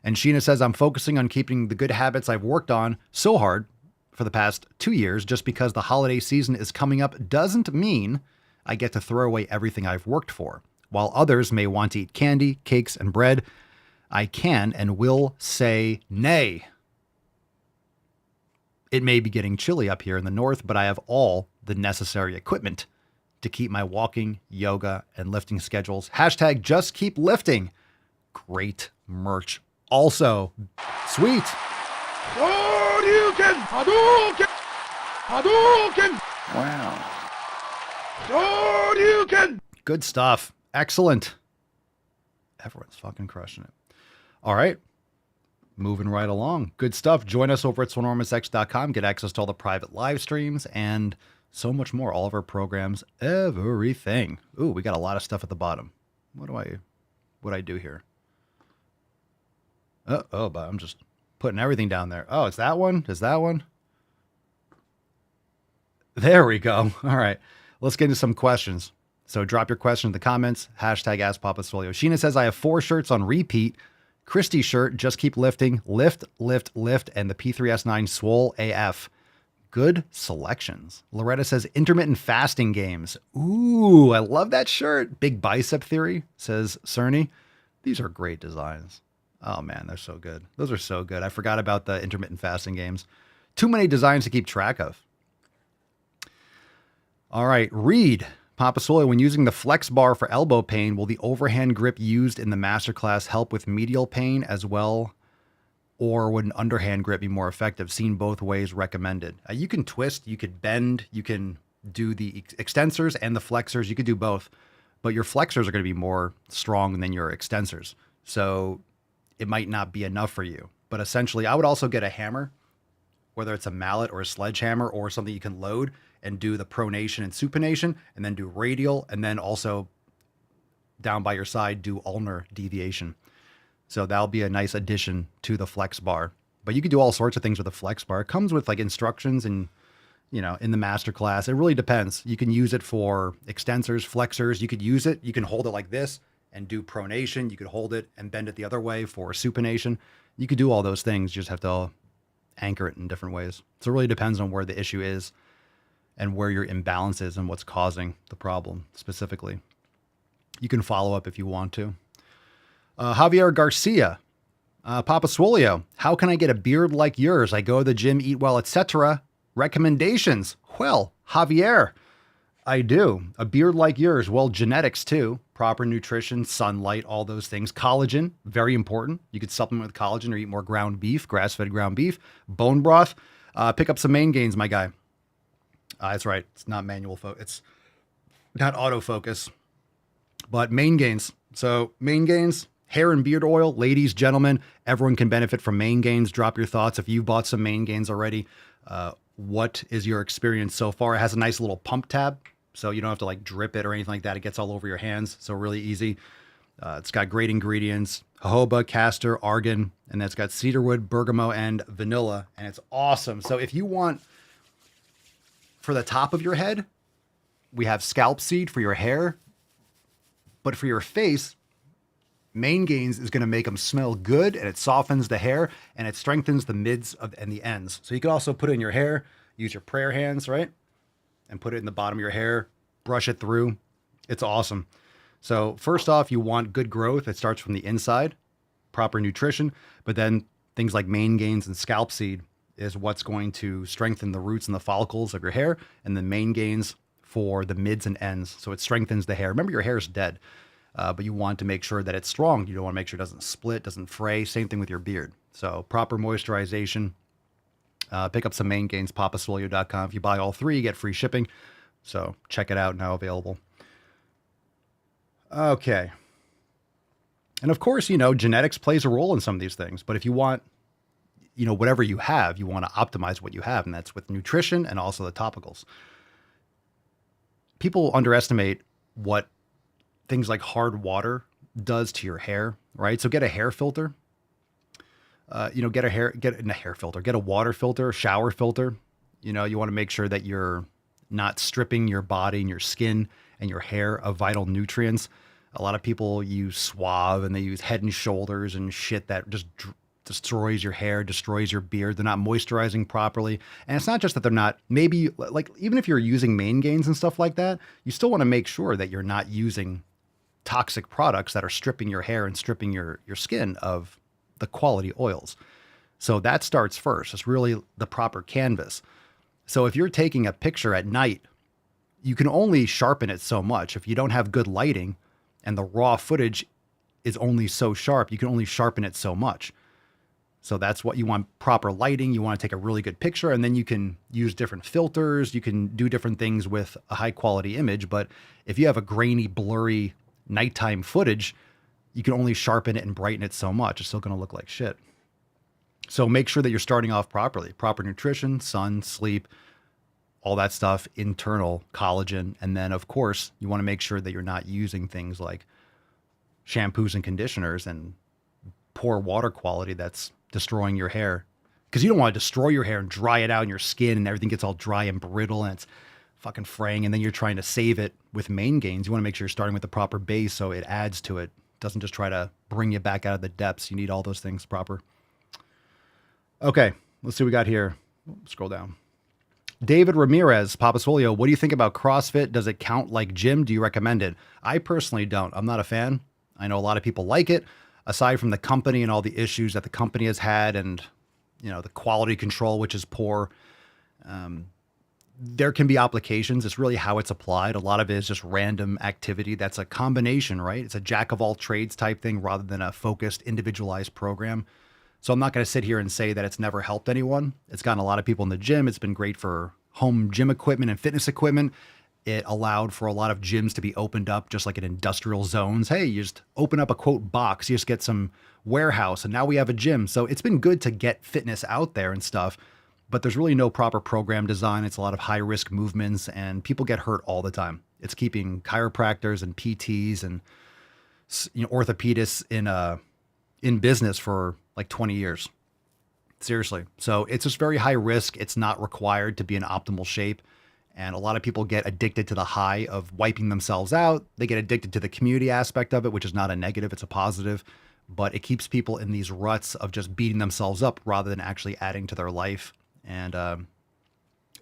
And Sheena says, I'm focusing on keeping the good habits I've worked on so hard for the past 2 years. Just because the holiday season is coming up doesn't mean I get to throw away everything I've worked for. While others may want to eat candy, cakes, and bread, I can and will say nay. It may be getting chilly up here in the north, but I have all the necessary equipment to keep my walking, yoga, and lifting schedules. Hashtag just keep lifting. Great merch. Also, sweet. Wow. Good stuff. Excellent. Everyone's fucking crushing it. All right. Moving right along. Good stuff. Join us over at swolenormousx.com. Get access to all the private live streams and so much more. All of our programs, everything. Ooh, we got a lot of stuff at the bottom. What I do here? But I'm just putting everything down there. Oh, it's that one? Is that one? There we go. All right. Let's get into some questions. So drop your question in the comments. Hashtag AskPapaSwole. Sheena says, I have 4 shirts on repeat. Christie's shirt, just keep lifting. Lift, lift, lift. And the P3S9 Swole AF. Good selections. Loretta says, intermittent fasting games. Ooh, I love that shirt. Big bicep theory, says Cerny. These are great designs. Oh man, they're so good. Those are so good. I forgot about the intermittent fasting games. Too many designs to keep track of. All right, Reed. Papa Swole, when using the flex bar for elbow pain, will the overhand grip used in the masterclass help with medial pain as well? Or would an underhand grip be more effective? Seen both ways, recommended. You can twist, you could bend, you can do the extensors and the flexors. You could do both, but your flexors are going to be more strong than your extensors. So it might not be enough for you. But essentially, I would also get a hammer, whether it's a mallet or a sledgehammer or something you can load, and do the pronation and supination, and then do radial, and then also down by your side, do ulnar deviation. So that'll be a nice addition to the flex bar. But you can do all sorts of things with a flex bar. It comes with like instructions and, you know, in the master class. It really depends. You can use it for extensors, flexors. You could use it. You can hold it like this and do pronation. You could hold it and bend it the other way for supination. You could do all those things. You just have to anchor it in different ways. So it really depends on where the issue is and where your imbalance is and what's causing the problem specifically. You can follow up if you want to. Javier Garcia, Papa Swolio, how can I get a beard like yours? I go to the gym, eat well, etc. Recommendations? Well, Javier, I do. A beard like yours. Well, genetics too. Proper nutrition, sunlight, all those things. Collagen, very important. You could supplement with collagen or eat more ground beef, grass-fed ground beef. Bone broth. Pick up some main gains, my guy. That's right. It's not manual focus. It's not autofocus, but main gains. So main gains, hair and beard oil, ladies, gentlemen, everyone can benefit from main gains. Drop your thoughts. If you've bought some main gains already, what is your experience so far? It has a nice little pump tab, so you don't have to like drip it or anything like that. It gets all over your hands. So really easy. It's got great ingredients, jojoba, castor, argan, and then it's got cedarwood, bergamot, and vanilla. And it's awesome. So if you want, for the top of your head, we have scalp seed for your hair, but for your face, main gains is going to make them smell good, and it softens the hair and it strengthens the mids and the ends. So you can also put it in your hair, use your prayer hands, right? And put it in the bottom of your hair, brush it through. It's awesome. So first off, you want good growth. It starts from the inside, proper nutrition, but then things like main gains and scalp seed is what's going to strengthen the roots and the follicles of your hair, and the main gains for the mids and ends. So it strengthens the hair. Remember, your hair is dead, but you want to make sure that it's strong. You don't want to make sure it doesn't split, doesn't fray. Same thing with your beard. So proper moisturization. Pick up some main gains, papaswolio.com. If you buy all 3, you get free shipping. So check it out, now available. Okay. And of course, you know, genetics plays a role in some of these things, but if you want, you know, whatever you have, you want to optimize what you have, and that's with nutrition and also the topicals. People underestimate what things like hard water does to your hair, right? So get a hair filter. Get a water filter, shower filter. You know, you want to make sure that you're not stripping your body and your skin and your hair of vital nutrients. A lot of people use Suave and they use Head and Shoulders and shit that just destroys your hair, destroys your beard. They're not moisturizing properly. And it's not just that they're not, maybe like, even if you're using main gains and stuff like that, you still want to make sure that you're not using toxic products that are stripping your hair and stripping your skin of the quality oils. So that starts first. It's really the proper canvas. So if you're taking a picture at night, you can only sharpen it so much. If you don't have good lighting and the raw footage is only so sharp, you can only sharpen it so much. So that's what you want, proper lighting. You want to take a really good picture, and then you can use different filters. You can do different things with a high quality image. But if you have a grainy, blurry nighttime footage, you can only sharpen it and brighten it so much. It's still going to look like shit. So make sure that you're starting off properly. Proper nutrition, sun, sleep, all that stuff, internal collagen. And then, of course, you want to make sure that you're not using things like shampoos and conditioners and poor water quality that's destroying your hair, because you don't want to destroy your hair and dry it out in your skin and everything gets all dry and brittle and it's fucking fraying, and then you're trying to save it with main gains. You want to make sure you're starting with the proper base so it adds to it. Doesn't just try to bring you back out of the depths. You need all those things proper. Okay, let's see what we got here. Scroll down. David Ramirez, Papasfolio, what do you think about CrossFit? Does it count like gym? Do you recommend it? I personally don't. I'm not a fan. I know a lot of people like it. Aside from the company and all the issues that the company has had, and the quality control, which is poor, there can be applications. It's really how it's applied. A lot of it is just random activity. That's a combination, right? It's a jack of all trades type thing rather than a focused, individualized program. So I'm not going to sit here and say that it's never helped anyone. It's gotten a lot of people in the gym. It's been great for home gym equipment and fitness equipment. It allowed for a lot of gyms to be opened up just like in industrial zones. Hey, you just open up a quote box, you just get some warehouse, and now we have a gym. So it's been good to get fitness out there and stuff, but there's really no proper program design. It's a lot of high risk movements and people get hurt all the time. It's keeping chiropractors and PTs and orthopedists in business for like 20 years. Seriously. So it's just very high risk. It's not required to be in optimal shape. And a lot of people get addicted to the high of wiping themselves out. They get addicted to the community aspect of it, which is not a negative, it's a positive. But it keeps people in these ruts of just beating themselves up rather than actually adding to their life. And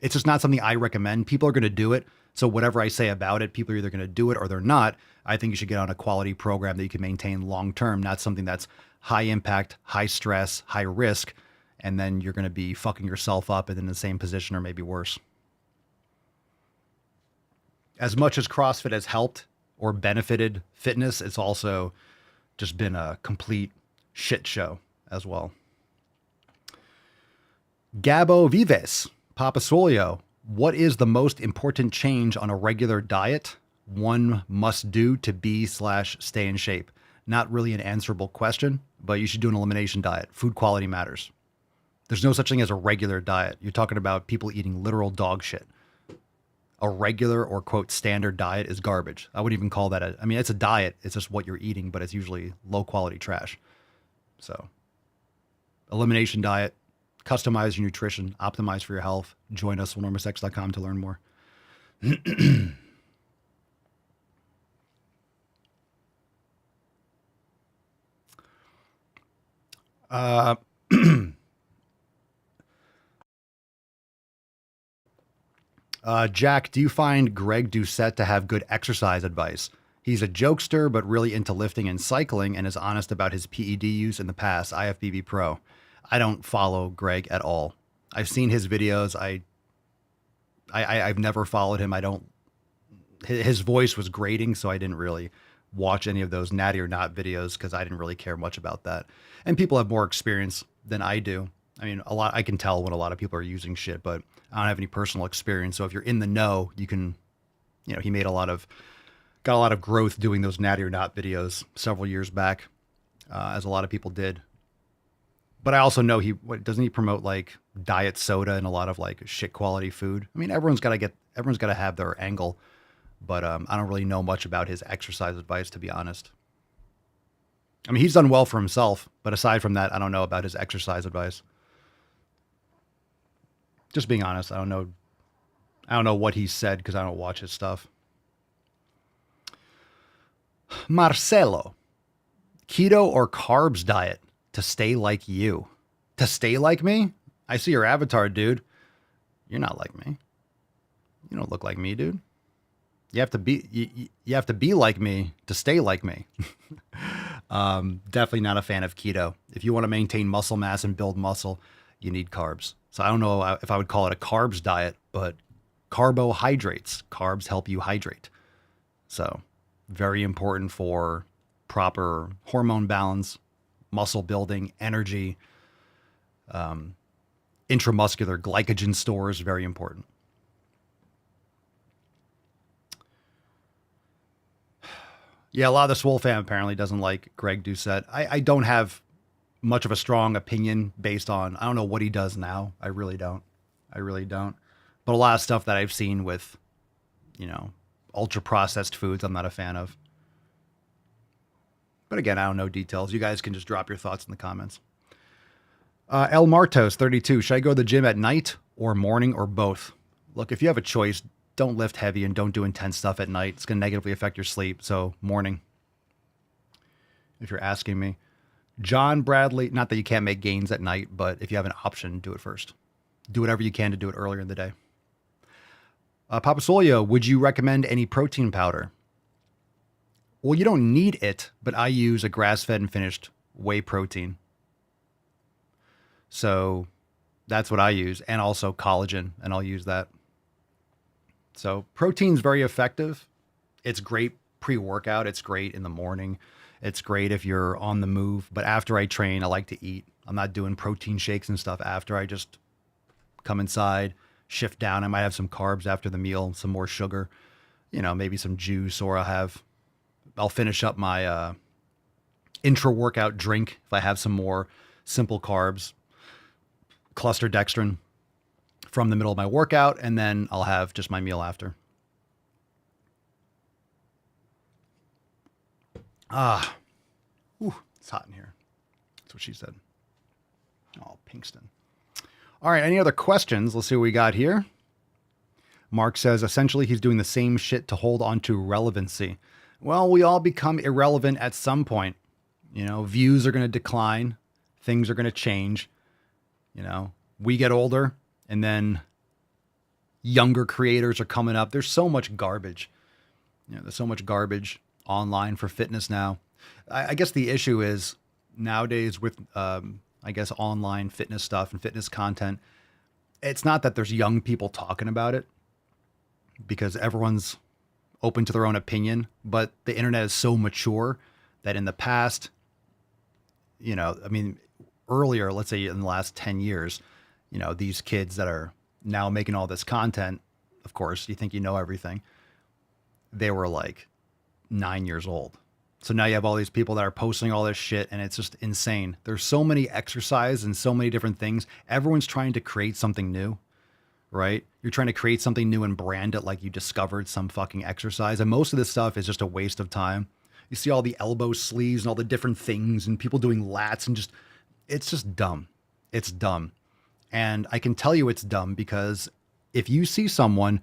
it's just not something I recommend. People are going to do it. So whatever I say about it, people are either going to do it or they're not. I think you should get on a quality program that you can maintain long term, not something that's high impact, high stress, high risk. And then you're going to be fucking yourself up and in the same position or maybe worse. As much as CrossFit has helped or benefited fitness, it's also just been a complete shit show as well. Gabo Vives, Papasolio, what is the most important change on a regular diet one must do to be/stay in shape? Not really an answerable question, but you should do an elimination diet. Food quality matters. There's no such thing as a regular diet. You're talking about people eating literal dog shit. A regular or quote standard diet is garbage. I wouldn't even call that it's a diet. It's just what you're eating, but it's usually low quality trash. So elimination diet, customize your nutrition, optimize for your health. Join us on swolenormousx.com to learn more. Jack, do you find Greg Doucette to have good exercise advice? He's a jokester, but really into lifting and cycling and is honest about his PED use in the past. IFBB Pro. I don't follow Greg at all. I've seen his videos. I've never followed him. His voice was grating, so I didn't really watch any of those Natty or Not videos because I didn't really care much about that. And people have more experience than I do. I mean, I can tell when a lot of people are using shit, but I don't have any personal experience. So if you're in the know, you can, he got a lot of growth doing those Natty or Not videos several years back, as a lot of people did. But I also know doesn't he promote like diet soda and a lot of like shit quality food? I mean, everyone's got to have their angle, but I don't really know much about his exercise advice, to be honest. I mean, he's done well for himself, but aside from that, I don't know about his exercise advice. Just being honest, I don't know what he said because I don't watch his stuff. Marcelo, keto or carbs diet to stay like you? To stay like me? I see your avatar, dude. You're not like me. You don't look like me, dude. You have to be like me to stay like me. Definitely not a fan of keto. If you want to maintain muscle mass and build muscle, you need carbs. So I don't know if I would call it a carbs diet, but carbohydrates. Carbs help you hydrate. So very important for proper hormone balance, muscle building, energy, Intramuscular glycogen stores, very important. Yeah, a lot of the Swole fam apparently doesn't like Greg Doucette. I don't have much of a strong opinion based on, I don't know what he does now. I really don't. But a lot of stuff that I've seen with, ultra processed foods, I'm not a fan of. But again, I don't know details. You guys can just drop your thoughts in the comments. El Martos 32. Should I go to the gym at night or morning or both? Look, if you have a choice, don't lift heavy and don't do intense stuff at night. It's going to negatively affect your sleep. So morning, if you're asking me. John Bradley, not that you can't make gains at night, but if you have an option, do it first. Do whatever you can to do it earlier in the day. Papa Solio, would you recommend any protein powder? Well, you don't need it, but I use a grass-fed and finished whey protein. So that's what I use, and also collagen, and I'll use that. So protein's very effective. It's great pre-workout. It's great in the morning. It's great if you're on the move. But after I train, I like to eat. I'm not doing protein shakes and stuff after. I just come inside, shift down. I might have some carbs after the meal, some more sugar, maybe some juice, or I'll finish up my intra-workout drink if I have some more simple carbs, cluster dextrin from the middle of my workout, and then I'll have just my meal after. It's hot in here. That's what she said. Oh, Pinkston. All right, any other questions? Let's see what we got here. Mark says, essentially, he's doing the same shit to hold on to relevancy. Well, we all become irrelevant at some point. Views are going to decline. Things are going to change. We get older, and then younger creators are coming up. There's so much garbage. There's so much garbage online for fitness now. I guess the issue is nowadays with, online fitness stuff and fitness content, it's not that there's young people talking about it because everyone's open to their own opinion, but the internet is so mature that in the past, earlier, let's say in the last 10 years, these kids that are now making all this content, of course, you think you know everything. They were like 9 years old. So now you have all these people that are posting all this shit, and it's just insane. There's so many exercises and so many different things. Everyone's trying to create something new, right? You're trying to create something new and brand it like you discovered some fucking exercise. And most of this stuff is just a waste of time. You see all the elbow sleeves and all the different things and people doing lats and it's just dumb. It's dumb. And I can tell you it's dumb because if you see someone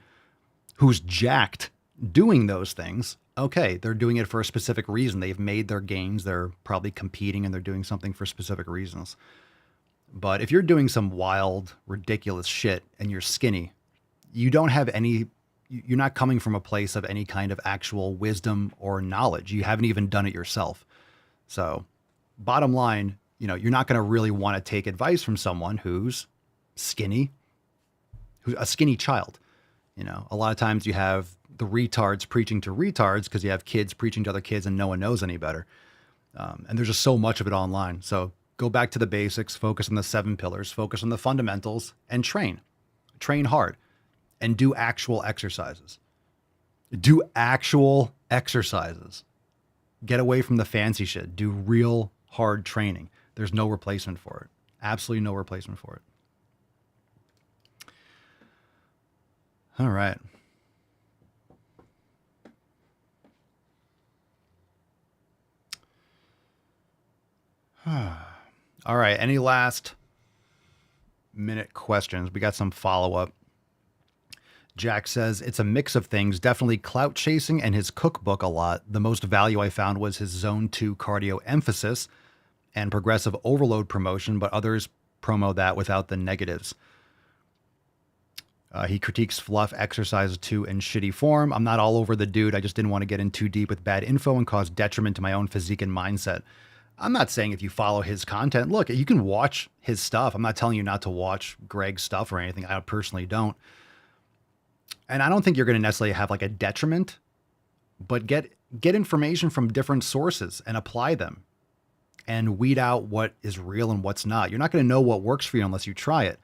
who's jacked doing those things, okay, they're doing it for a specific reason. They've made their gains. They're probably competing and they're doing something for specific reasons. But if you're doing some wild, ridiculous shit and you're skinny, you're not coming from a place of any kind of actual wisdom or knowledge. You haven't even done it yourself. So bottom line, you're not going to really want to take advice from someone who's skinny, who's a skinny child. A lot of times you have the retards preaching to retards because you have kids preaching to other kids and no one knows any better. And there's just so much of it online. So go back to the basics, focus on the 7 pillars, focus on the fundamentals, and train hard and do actual exercises. Do actual exercises. Get away from the fancy shit. Do real hard training. There's no replacement for it. Absolutely no replacement for it. All right. All right. Any last minute questions? We got some follow-up. Jack says, it's a mix of things, definitely clout chasing and his cookbook a lot. The most value I found was his zone 2 cardio emphasis and progressive overload promotion, but others promo that without the negatives. He critiques fluff exercises too in shitty form. I'm not all over the dude. I just didn't want to get in too deep with bad info and cause detriment to my own physique and mindset. I'm not saying if you follow his content, look, you can watch his stuff. I'm not telling you not to watch Greg's stuff or anything. I personally don't. And I don't think you're going to necessarily have like a detriment, but get information from different sources and apply them. and weed out what is real and what's not. You're not going to know what works for you unless you try it.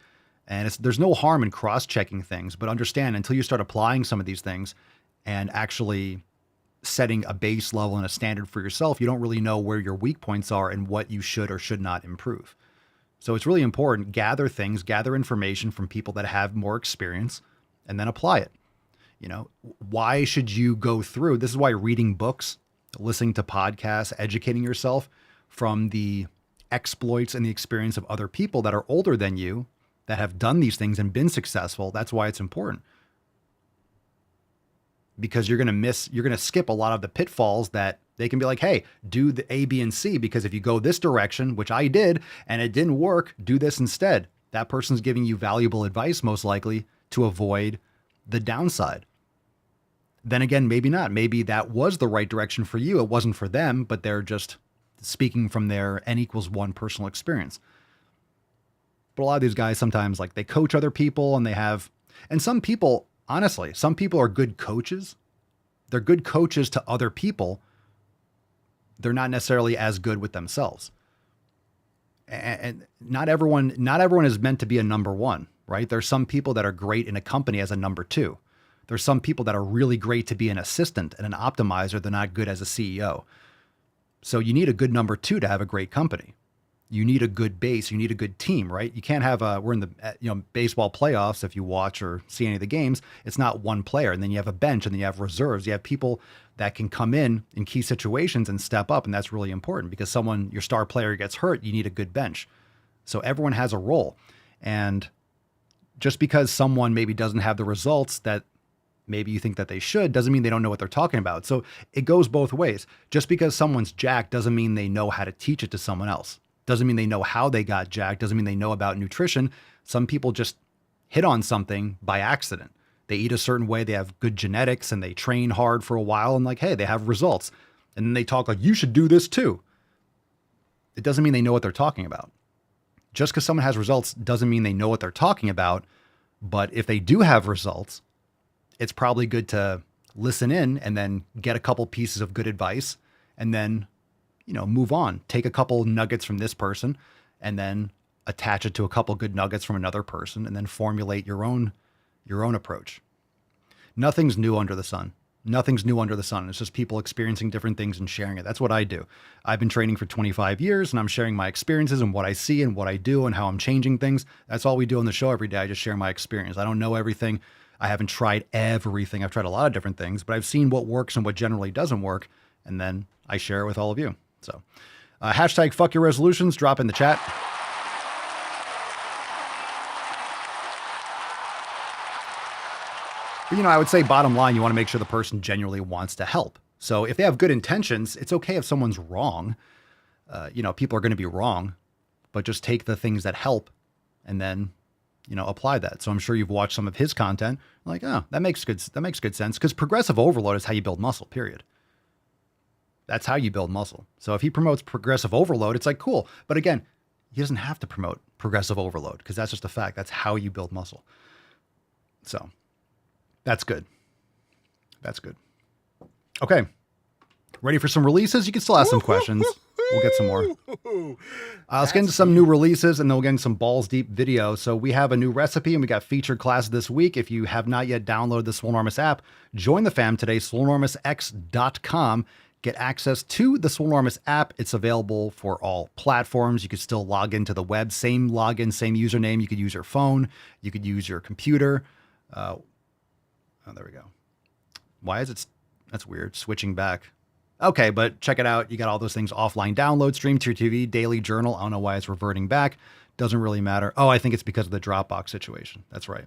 And there's no harm in cross-checking things, but understand until you start applying some of these things and actually setting a base level and a standard for yourself, you don't really know where your weak points are and what you should or should not improve. So it's really important, gather things, gather information from people that have more experience, and then apply it. You know, why should you go through? This is why reading books, listening to podcasts, educating yourself from the exploits and the experience of other people that are older than you, that have done these things and been successful. That's why it's important. Because you're going to skip a lot of the pitfalls that they can be like, hey, do the A, B, and C, because if you go this direction, which I did, and it didn't work, do this instead. That person's giving you valuable advice, most likely, to avoid the downside. Then again, maybe not. Maybe that was the right direction for you. It wasn't for them, but they're just speaking from their N=1 personal experience. But a lot of these guys sometimes, like, they coach other people and some people, honestly, some people are good coaches. They're good coaches to other people. They're not necessarily as good with themselves. And not everyone is meant to be a number one, right? There's some people that are great in a company as a number two. There's some people that are really great to be an assistant and an optimizer. They're not good as a CEO. So you need a good number two to have a great company. You need a good base. You need a good team, right? You can't have we're in the baseball playoffs. If you watch or see any of the games, it's not one player. And then you have a bench and then you have reserves. You have people that can come in key situations and step up. And that's really important because your star player gets hurt, you need a good bench. So everyone has a role. And just because someone maybe doesn't have the results that maybe you think that they should, doesn't mean they don't know what they're talking about. So it goes both ways. Just because someone's jacked doesn't mean they know how to teach it to someone else. Doesn't mean they know how they got jacked. Doesn't mean they know about nutrition. Some people just hit on something by accident. They eat a certain way. They have good genetics and they train hard for a while and hey, they have results. And then they talk like, you should do this too. It doesn't mean they know what they're talking about. Just because someone has results doesn't mean they know what they're talking about. But if they do have results, it's probably good to listen in and then get a couple pieces of good advice and then move on, take a couple nuggets from this person and then attach it to a couple good nuggets from another person and then formulate your own approach. Nothing's new under the sun. Nothing's new under the sun. It's just people experiencing different things and sharing it. That's what I do. I've been training for 25 years and I'm sharing my experiences and what I see and what I do and how I'm changing things. That's all we do on the show every day. I just share my experience. I don't know everything. I haven't tried everything. I've tried a lot of different things, but I've seen what works and what generally doesn't work. And then I share it with all of you. So hashtag fuck your resolutions, drop in the chat. But, I would say bottom line, you want to make sure the person genuinely wants to help. So if they have good intentions, it's okay if someone's wrong. People are going to be wrong, but just take the things that help and then, apply that. So I'm sure you've watched some of his content like, oh, that makes good sense. Because progressive overload is how you build muscle, period. That's how you build muscle. So if he promotes progressive overload, it's like, cool. But again, he doesn't have to promote progressive overload because that's just a fact. That's how you build muscle. So that's good. That's good. Okay. Ready for some releases? You can still ask some questions. We'll get some more. Let's get into some new releases and then we'll get into some balls deep video. So we have a new recipe and we got featured classes this week. If you have not yet downloaded the Swolenormous app, join the fam today, swolenormousx.com. Get access to the Swolenormous app. It's available for all platforms. You could still log into the web, same login, same username. You could use your phone. You could use your computer. Oh, there we go. Why is it? That's weird. Switching back. Okay, but check it out. You got all those things offline download, stream to your TV, daily journal. I don't know why it's reverting back. Doesn't really matter. Oh, I think it's because of the Dropbox situation. That's right.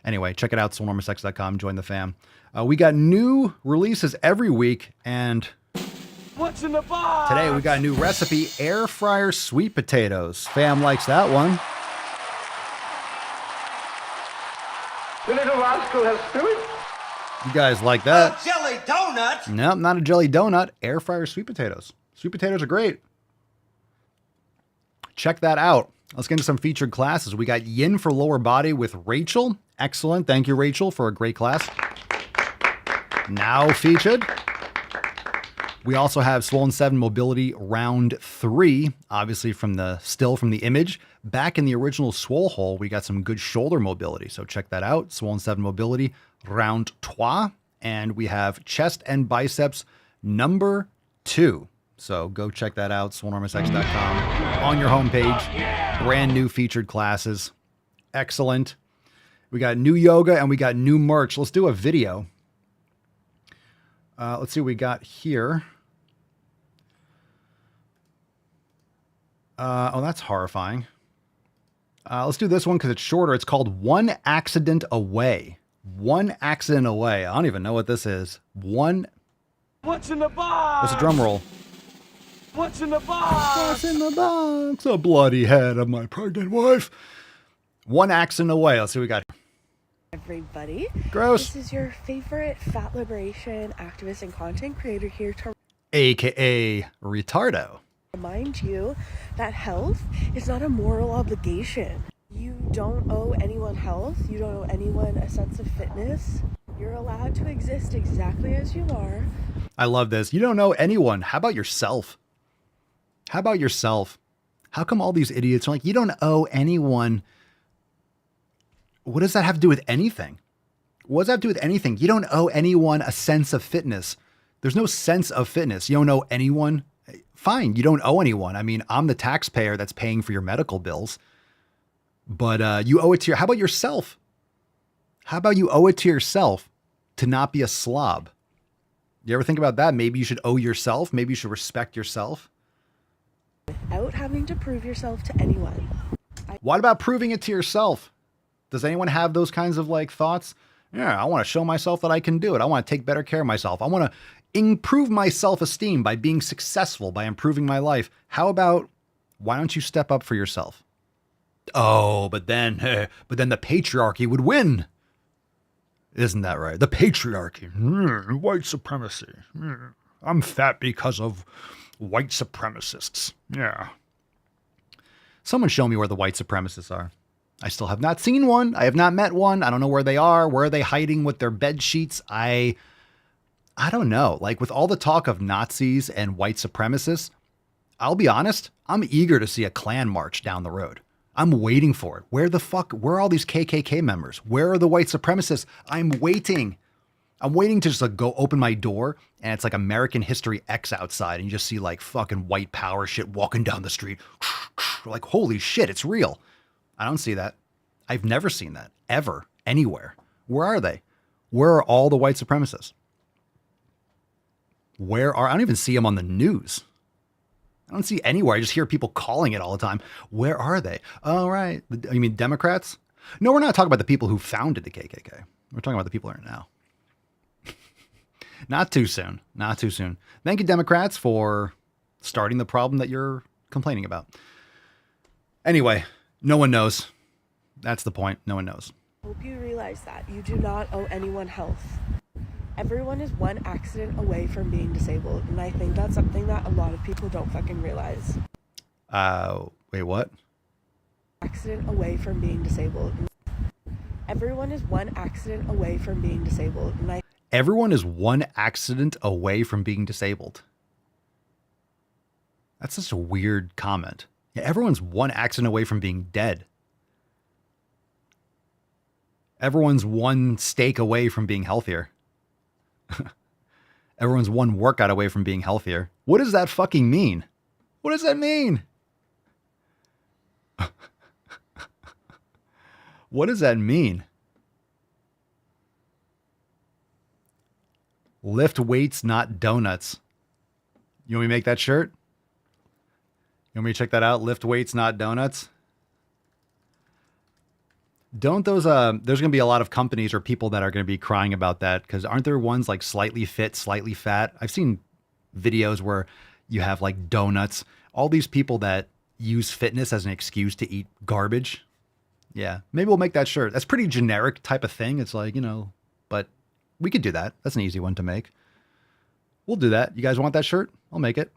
Anyway, check it out, swolenormousx.com. Join the fam. We got new releases every week, and what's in the box? Today we got a new recipe, air fryer sweet potatoes. Fam likes that one. The little rascal has spirit. You guys like that? A jelly donut? No, not a jelly donut. Air fryer sweet potatoes. Sweet potatoes are great. Check that out. Let's get into some featured classes. We got Yin for lower body with Rachel. Excellent. Thank you, Rachel, for a great class. Now featured. We also have Swollen 7 Mobility Round 3, obviously from the image. Back in the original Swole hole, we got some good shoulder mobility, so check that out. Swollen 7 Mobility Round 3. And we have chest and biceps number 2. So go check that out, swolenormousx.com. On your homepage, brand new featured classes. Excellent. We got new yoga and we got new merch. Let's do a video. Let's see what we got here. Oh, that's horrifying. Let's do this one because it's shorter. It's called One Accident Away. One Accident Away. I don't even know what this is. What's in the box? What's a drum roll? What's in the box? What's in the box? A bloody head of my pregnant wife. One accident away. Let's see what we got. Everybody. Gross. This is your favorite fat liberation activist and content creator here to AKA Retardo. remind you that health is not a moral obligation. You don't owe anyone health. You don't owe anyone a sense of fitness. You're allowed to exist exactly as you are. I love this. You don't know anyone. How about yourself? How about yourself? How come all these idiots are like, you don't owe anyone? What does that have to do with anything? What does that have to do with anything? You don't owe anyone a sense of fitness. There's no sense of fitness. You don't owe anyone. Fine. You don't owe anyone. I mean, I'm the taxpayer that's paying for your medical bills, but you owe it to how about yourself? How about you owe it to yourself to not be a slob? You ever think about that? Maybe you should owe yourself. Maybe you should respect yourself. Without having to prove yourself to anyone. What about proving it to yourself? Does anyone have those kinds of like thoughts? Yeah, I want to show myself that I can do it. I want to take better care of myself. I want to improve my self-esteem by being successful, by improving my life. How about, why don't you step up for yourself? Oh, but then the patriarchy would win. Isn't that right? The patriarchy, white supremacy. I'm fat because of white supremacists. Yeah. Someone show me where the white supremacists are. I still have not seen one. I have not met one. I don't know where they are. Where are they hiding with their bed sheets? I don't know. Like with all the talk of Nazis and white supremacists, I'll be honest, I'm eager to see a Klan march down the road. I'm waiting for it. Where are all these KKK members? Where are the white supremacists? I'm waiting. I'm waiting to just like go open my door and it's like American History X outside and you just see like fucking white power shit walking down the street. Like, holy shit, it's real. I don't see that. I've never seen that ever, anywhere. Where are they? Where are all the white supremacists? I don't even see them on the news. I don't see anywhere. I just hear people calling it all the time. Where are they? Oh, right. You mean Democrats? No, we're not talking about the people who founded the KKK. We're talking about the people that are now. Not too soon. Not too soon. Thank you, Democrats, for starting the problem that you're complaining about. Anyway, no one knows. That's the point. No one knows. I hope you realize that you do not owe anyone health. Everyone is one accident away from being disabled, and I think that's something that a lot of people don't fucking realize. Wait, what? Accident away from being disabled. Everyone is one accident away from being disabled, and everyone is one accident away from being disabled. That's such a weird comment. Yeah, everyone's one accident away from being dead. Everyone's one steak away from being healthier. Everyone's one workout away from being healthier. What does that fucking mean? What does that mean? What does that mean? Lift weights, not donuts. You want me to make that shirt? You want me to check that out? Lift weights, not donuts. Don't those, there's going to be a lot of companies or people that are going to be crying about that because aren't there ones like slightly fit, slightly fat? I've seen videos where you have like donuts, all these people that use fitness as an excuse to eat garbage. Yeah, maybe we'll make that shirt. That's pretty generic type of thing. It's like, but we could do that. That's an easy one to make. We'll do that. You guys want that shirt? I'll make it.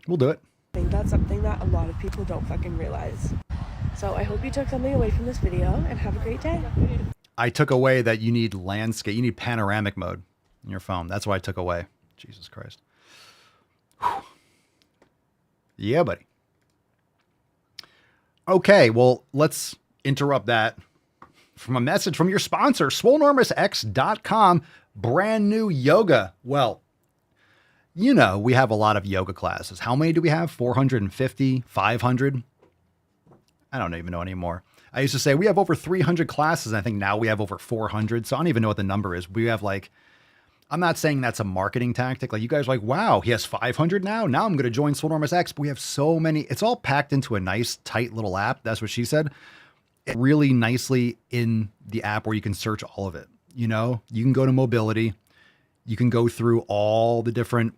We'll do it. I think that's something that a lot of people don't fucking realize. So I hope you took something away from this video and have a great day. I took away that you need landscape, you need panoramic mode in your phone. That's what I took away. Jesus Christ. Yeah, buddy. Okay, well, let's interrupt that from a message from your sponsor, SwoleNormousX.com. Brand new yoga. Well, you know, we have a lot of yoga classes. How many do we have? 450, 500? I don't even know anymore. I used to say we have over 300 classes. And I think now we have over 400. So I don't even know what the number is. We have like, I'm not saying that's a marketing tactic. Like you guys are like, wow, he has 500 now. Now I'm going to join Swole Enormous X. But we have so many. It's all packed into a nice, tight little app. That's what she said. It really nicely in the app where you can search all of it. You know, you can go to mobility. You can go through all the different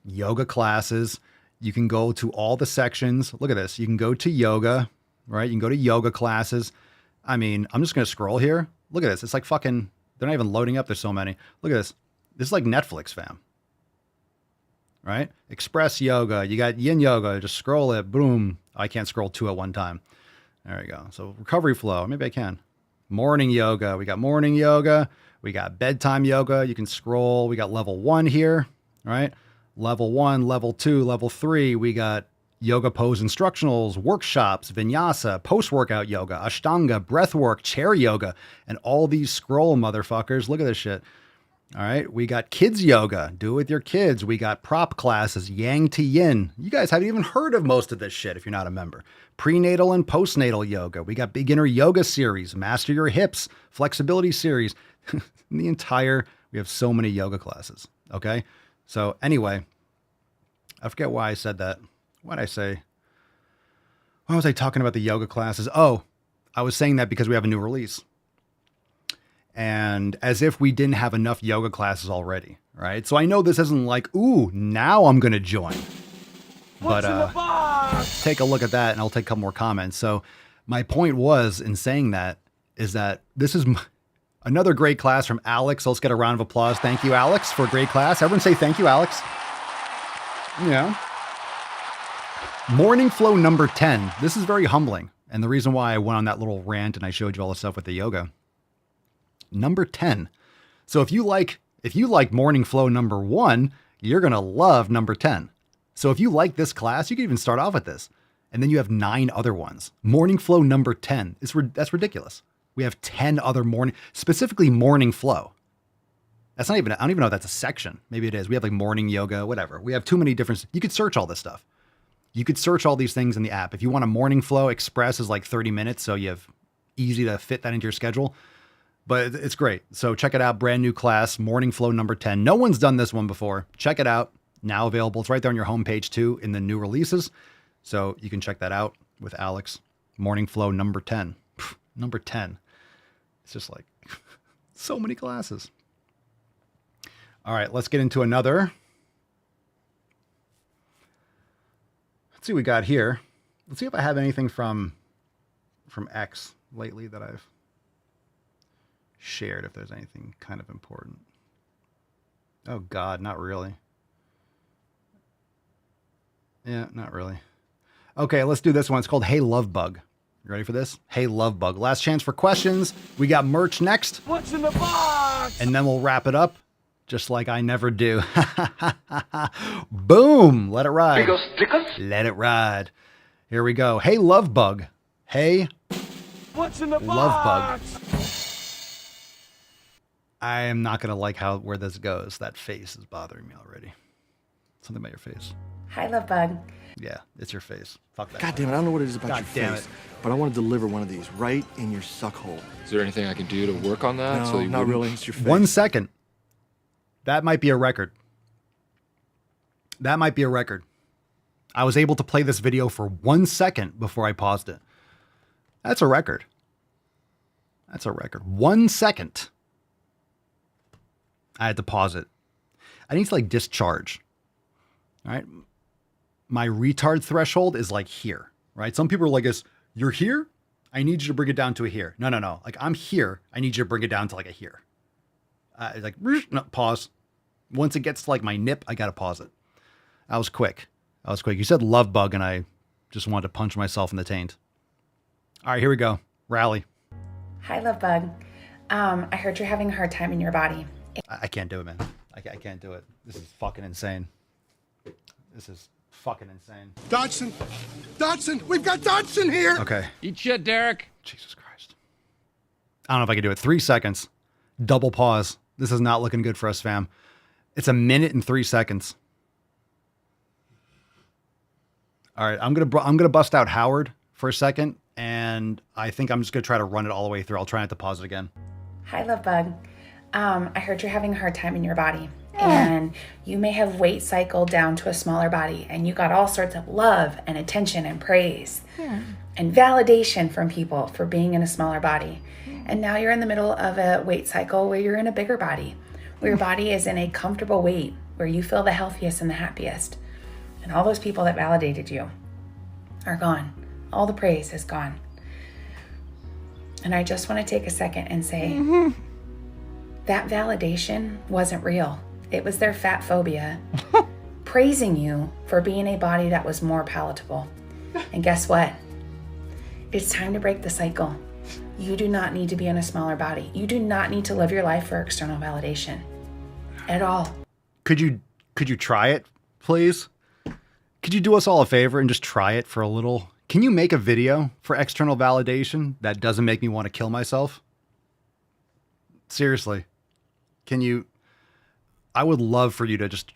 yoga classes. You can go to all the sections. Look at this. You can go to yoga, right? You can go to yoga classes. I mean, I'm just going to scroll here. Look at this. It's like fucking, they're not even loading up. There's so many. Look at this. This is like Netflix, fam. Right? Express yoga. You got yin yoga. Just scroll it. Boom. I can't scroll two at one time. There we go. So recovery flow. Maybe I can. Morning yoga. We got morning yoga. We got bedtime yoga. You can scroll. We got level 1 here, right? Level 1, level 2, level 3. We got yoga pose instructionals, workshops, vinyasa, post-workout yoga, ashtanga, breath work, chair yoga, and all these scroll motherfuckers. Look at this shit. All right. We got kids yoga. Do it with your kids. We got prop classes, yang to yin. You guys haven't even heard of most of this shit if you're not a member. Prenatal and postnatal yoga. We got beginner yoga series, master your hips, flexibility series. We have so many yoga classes. Okay. So anyway, I forget why I said that. What did I say? Why was I talking about the yoga classes? Oh, I was saying that because we have a new release. And as if we didn't have enough yoga classes already, right? So I know this isn't like, ooh, now I'm going to join. But take a look at that and I'll take a couple more comments. So my point was in saying that is that this is another great class from Alex. So let's get a round of applause. Thank you, Alex, for a great class. Everyone say thank you, Alex. Yeah. Morning flow number 10. This is very humbling. And the reason why I went on that little rant and I showed you all the stuff with the yoga. Number 10. So if you like morning flow number 1, you're going to love number 10. So if you like this class, you can even start off with this. And then you have 9 other ones. Morning flow number 10. That's ridiculous. We have 10 other specifically morning flow. That's not even, I don't even know if that's a section. Maybe it is. We have like morning yoga, whatever. We have too many different, you could search all this stuff. You could search all these things in the app. If you want a morning flow, Express is like 30 minutes. So you have easy to fit that into your schedule. But it's great. So check it out. Brand new class, Morning Flow number 10. No one's done this one before. Check it out. Now available. It's right there on your homepage too in the new releases. So you can check that out with Alex. Morning Flow number 10. Number 10. It's just like so many classes. All right, let's get into another. Let's see what we got here. Let's see if I have anything from X lately that I've shared, if there's anything kind of important. Oh God, not really. Yeah, not really. Okay, let's do this one. It's called Hey Love Bug. You ready for this? Hey Love Bug. Last chance for questions. We got merch next. What's in the box? And then we'll wrap it up, just like I never do. Boom! Let it ride. Let it ride. Here we go. Hey Love Bug. Hey What's in the Love box? Bug. I am not going to like where this goes. That face is bothering me already. Something about your face. Hi, Love Bug. Yeah, it's your face. Fuck that. God damn it, I don't know what it is about God your damn face, it. but I want to deliver one of these right in your suck hole. Is there anything I can do to work on that? No, so you not wouldn't- really. It's your face. 1 second. That might be a record. That might be a record. I was able to play this video for 1 second before I paused it. That's a record. That's a record. 1 second. I had to pause it. I need to like discharge. All right. My retard threshold is like here, right? Some people are like, you're here? I need you to bring it down to a here. No. Like I'm here. I need you to bring it down to like a here. Like, no, pause. Once it gets to like my nip, I got to pause it. I was quick. You said love bug and I just wanted to punch myself in the taint. All right, here we go. Rally. Hi, Love Bug. I heard you're having a hard time in your body. I can't do it, man. I can't do it. This is fucking insane. This is fucking insane. Dodson! Dodson! We've got Dodson here! Okay. Eat shit, Derek. Jesus Christ. I don't know if I can do it. 3 seconds. Double pause. This is not looking good for us, fam. It's 1 minute and 3 seconds. All right, I'm gonna bust out Howard for a second, and I think I'm just gonna try to run it all the way through. I'll try not to pause it again. Hi, love bug. I heard you're having a hard time in your body, and you may have weight cycled down to a smaller body, and you got all sorts of love and attention and praise and validation from people for being in a smaller body. And now you're in the middle of a weight cycle where you're in a bigger body, where your body is in a comfortable weight, where you feel the healthiest and the happiest. And all those people that validated you are gone. All the praise is gone. And I just want to take a second and say, that validation wasn't real. It was their fat phobia praising you for being a body that was more palatable. And guess what? It's time to break the cycle. You do not need to be in a smaller body. You do not need to live your life for external validation at all. Could you try it, please? Could you do us all a favor and just try it for a little? Can you make a video for external validation that doesn't make me want to kill myself? Seriously. Can you? I would love for you to just...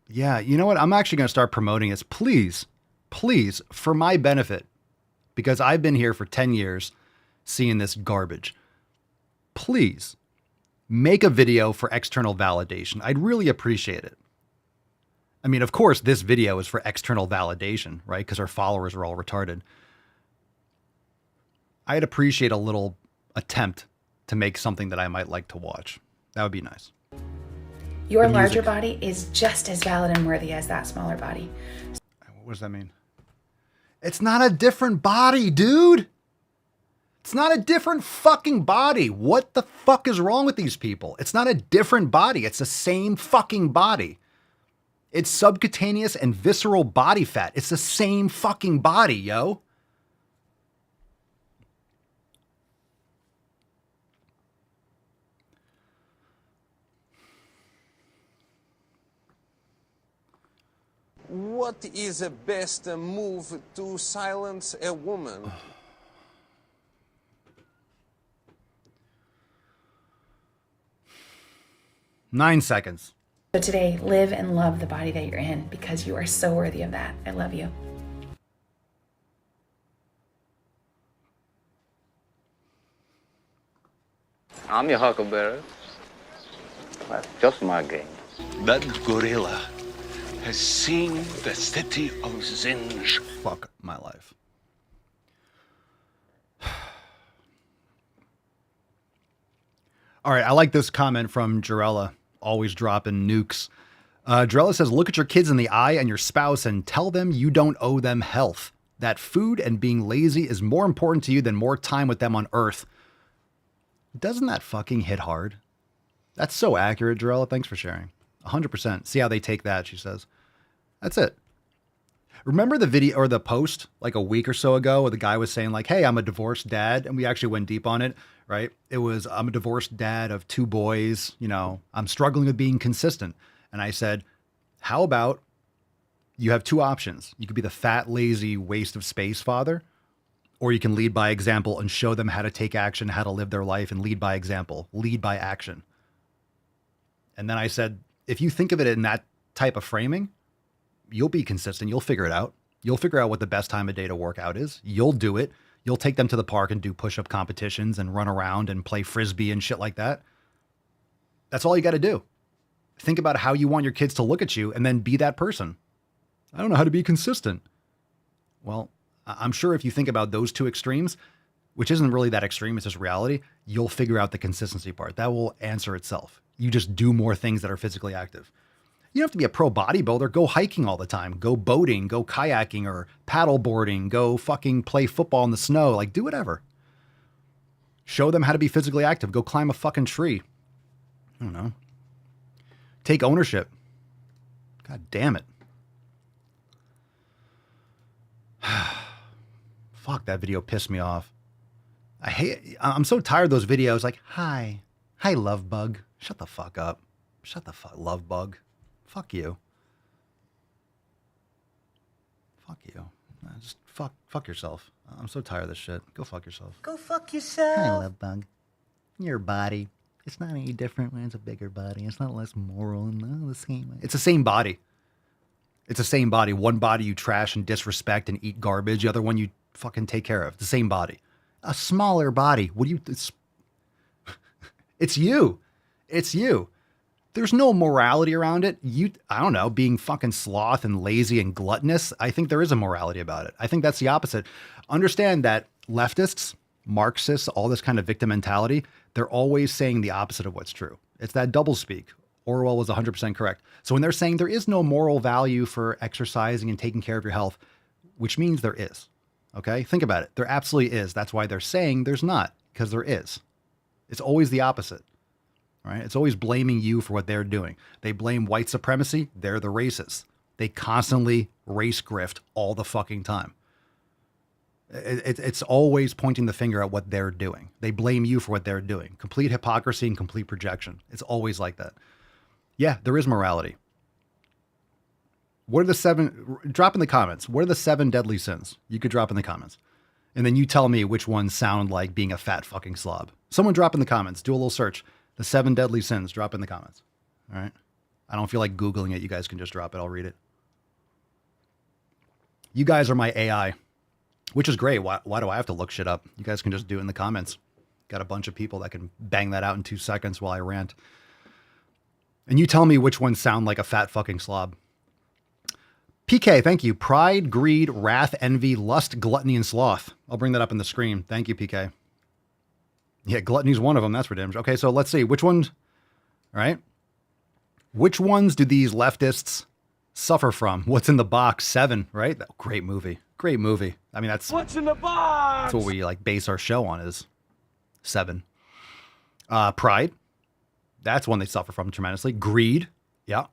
Yeah, you know what? I'm actually going to start promoting this. Please, please, for my benefit, because I've been here for 10 years seeing this garbage. Please make a video for external validation. I'd really appreciate it. I mean, of course, this video is for external validation, right? Because our followers are all retarded. I'd appreciate a little attempt to make something that I might like to watch. That would be nice. Your larger body is just as valid and worthy as that smaller body. What does that mean? It's not a different body, dude. It's not a different fucking body. What the fuck is wrong with these people? It's not a different body. It's the same fucking body. It's subcutaneous and visceral body fat. It's the same fucking body, yo. What is the best move to silence a woman? Nine seconds. So today, live and love the body that you're in because you are so worthy of that. I love you. I'm your huckleberry. That's just my game. That gorilla has seen the city of Zinj. Fuck my life. All right, I like this comment from Jarella, always dropping nukes. Jarella says, look at your kids in the eye and your spouse and tell them you don't owe them health. That food and being lazy is more important to you than more time with them on Earth. Doesn't that fucking hit hard? That's so accurate, Jarella. Thanks for sharing. 100%. See how they take that, she says. That's it. Remember the video or the post like a week or so ago where the guy was saying like, hey, I'm a divorced dad. And we actually went deep on it, right? It was, I'm a divorced dad of 2 boys. You know, I'm struggling with being consistent. And I said, how about you have 2 options. You could be the fat, lazy, waste of space father, or you can lead by example and show them how to take action, how to live their life and lead by example, lead by action. And then I said, if you think of it in that type of framing, you'll be consistent. You'll figure it out. You'll figure out what the best time of day to work out is. You'll do it. You'll take them to the park and do push-up competitions and run around and play Frisbee and shit like that. That's all you got to do. Think about how you want your kids to look at you and then be that person. I don't know how to be consistent. Well, I'm sure if you think about those 2 extremes, which isn't really that extreme, it's just reality, you'll figure out the consistency part. That will answer itself. You just do more things that are physically active. You don't have to be a pro bodybuilder. Go hiking all the time. Go boating, go kayaking or paddle boarding, go fucking play football in the snow. Like, do whatever. Show them how to be physically active. Go climb a fucking tree. I don't know. Take ownership. God damn it. Fuck, that video pissed me off. I'm so tired of those videos like, hi, love bug. Shut the fuck up. Shut the fuck, love bug. Fuck you. Fuck you. Just fuck yourself. I'm so tired of this shit. Go fuck yourself. Go fuck yourself. Hi, love bug. Your body. It's not any different when it's a bigger body. It's not less moral and the same. It's the same body. It's the same body. One body you trash and disrespect and eat garbage. The other one you fucking take care of. The same body. A smaller body. What do you... It's you. It's you. There's no morality around it. I don't know, being fucking sloth and lazy and gluttonous. I think there is a morality about it. I think that's the opposite. Understand that leftists, Marxists, all this kind of victim mentality, they're always saying the opposite of what's true. It's that doublespeak. Orwell was 100% correct. So when they're saying there is no moral value for exercising and taking care of your health, which means there is. Okay? Think about it. There absolutely is. That's why they're saying there's not, because there is. It's always the opposite. Right? It's always blaming you for what they're doing. They blame white supremacy. They're the racists. They constantly race grift all the fucking time. It's always pointing the finger at what they're doing. They blame you for what they're doing. Complete hypocrisy and complete projection. It's always like that. Yeah, there is morality. What are the 7... Drop in the comments. What are the 7 deadly sins? You could drop in the comments. And then you tell me which ones sound like being a fat fucking slob. Someone drop in the comments. Do a little search. The 7 deadly sins. Drop in the comments. All right? I don't feel like Googling it. You guys can just drop it. I'll read it. You guys are my AI, which is great. Why do I have to look shit up? You guys can just do it in the comments. Got a bunch of people that can bang that out in 2 seconds while I rant. And you tell me which ones sound like a fat fucking slob. PK, thank you. Pride, greed, wrath, envy, lust, gluttony, and sloth. I'll bring that up in the screen. Thank you, PK. Yeah, gluttony's one of them. That's for damn sure. Okay, so let's see. Which ones, right? Which ones do these leftists suffer from? What's in the box? 7, right? Great movie. Great movie. I mean, that's... What's in the box? That's what we like base our show on is 7. Pride. That's one they suffer from tremendously. Greed. Yeah.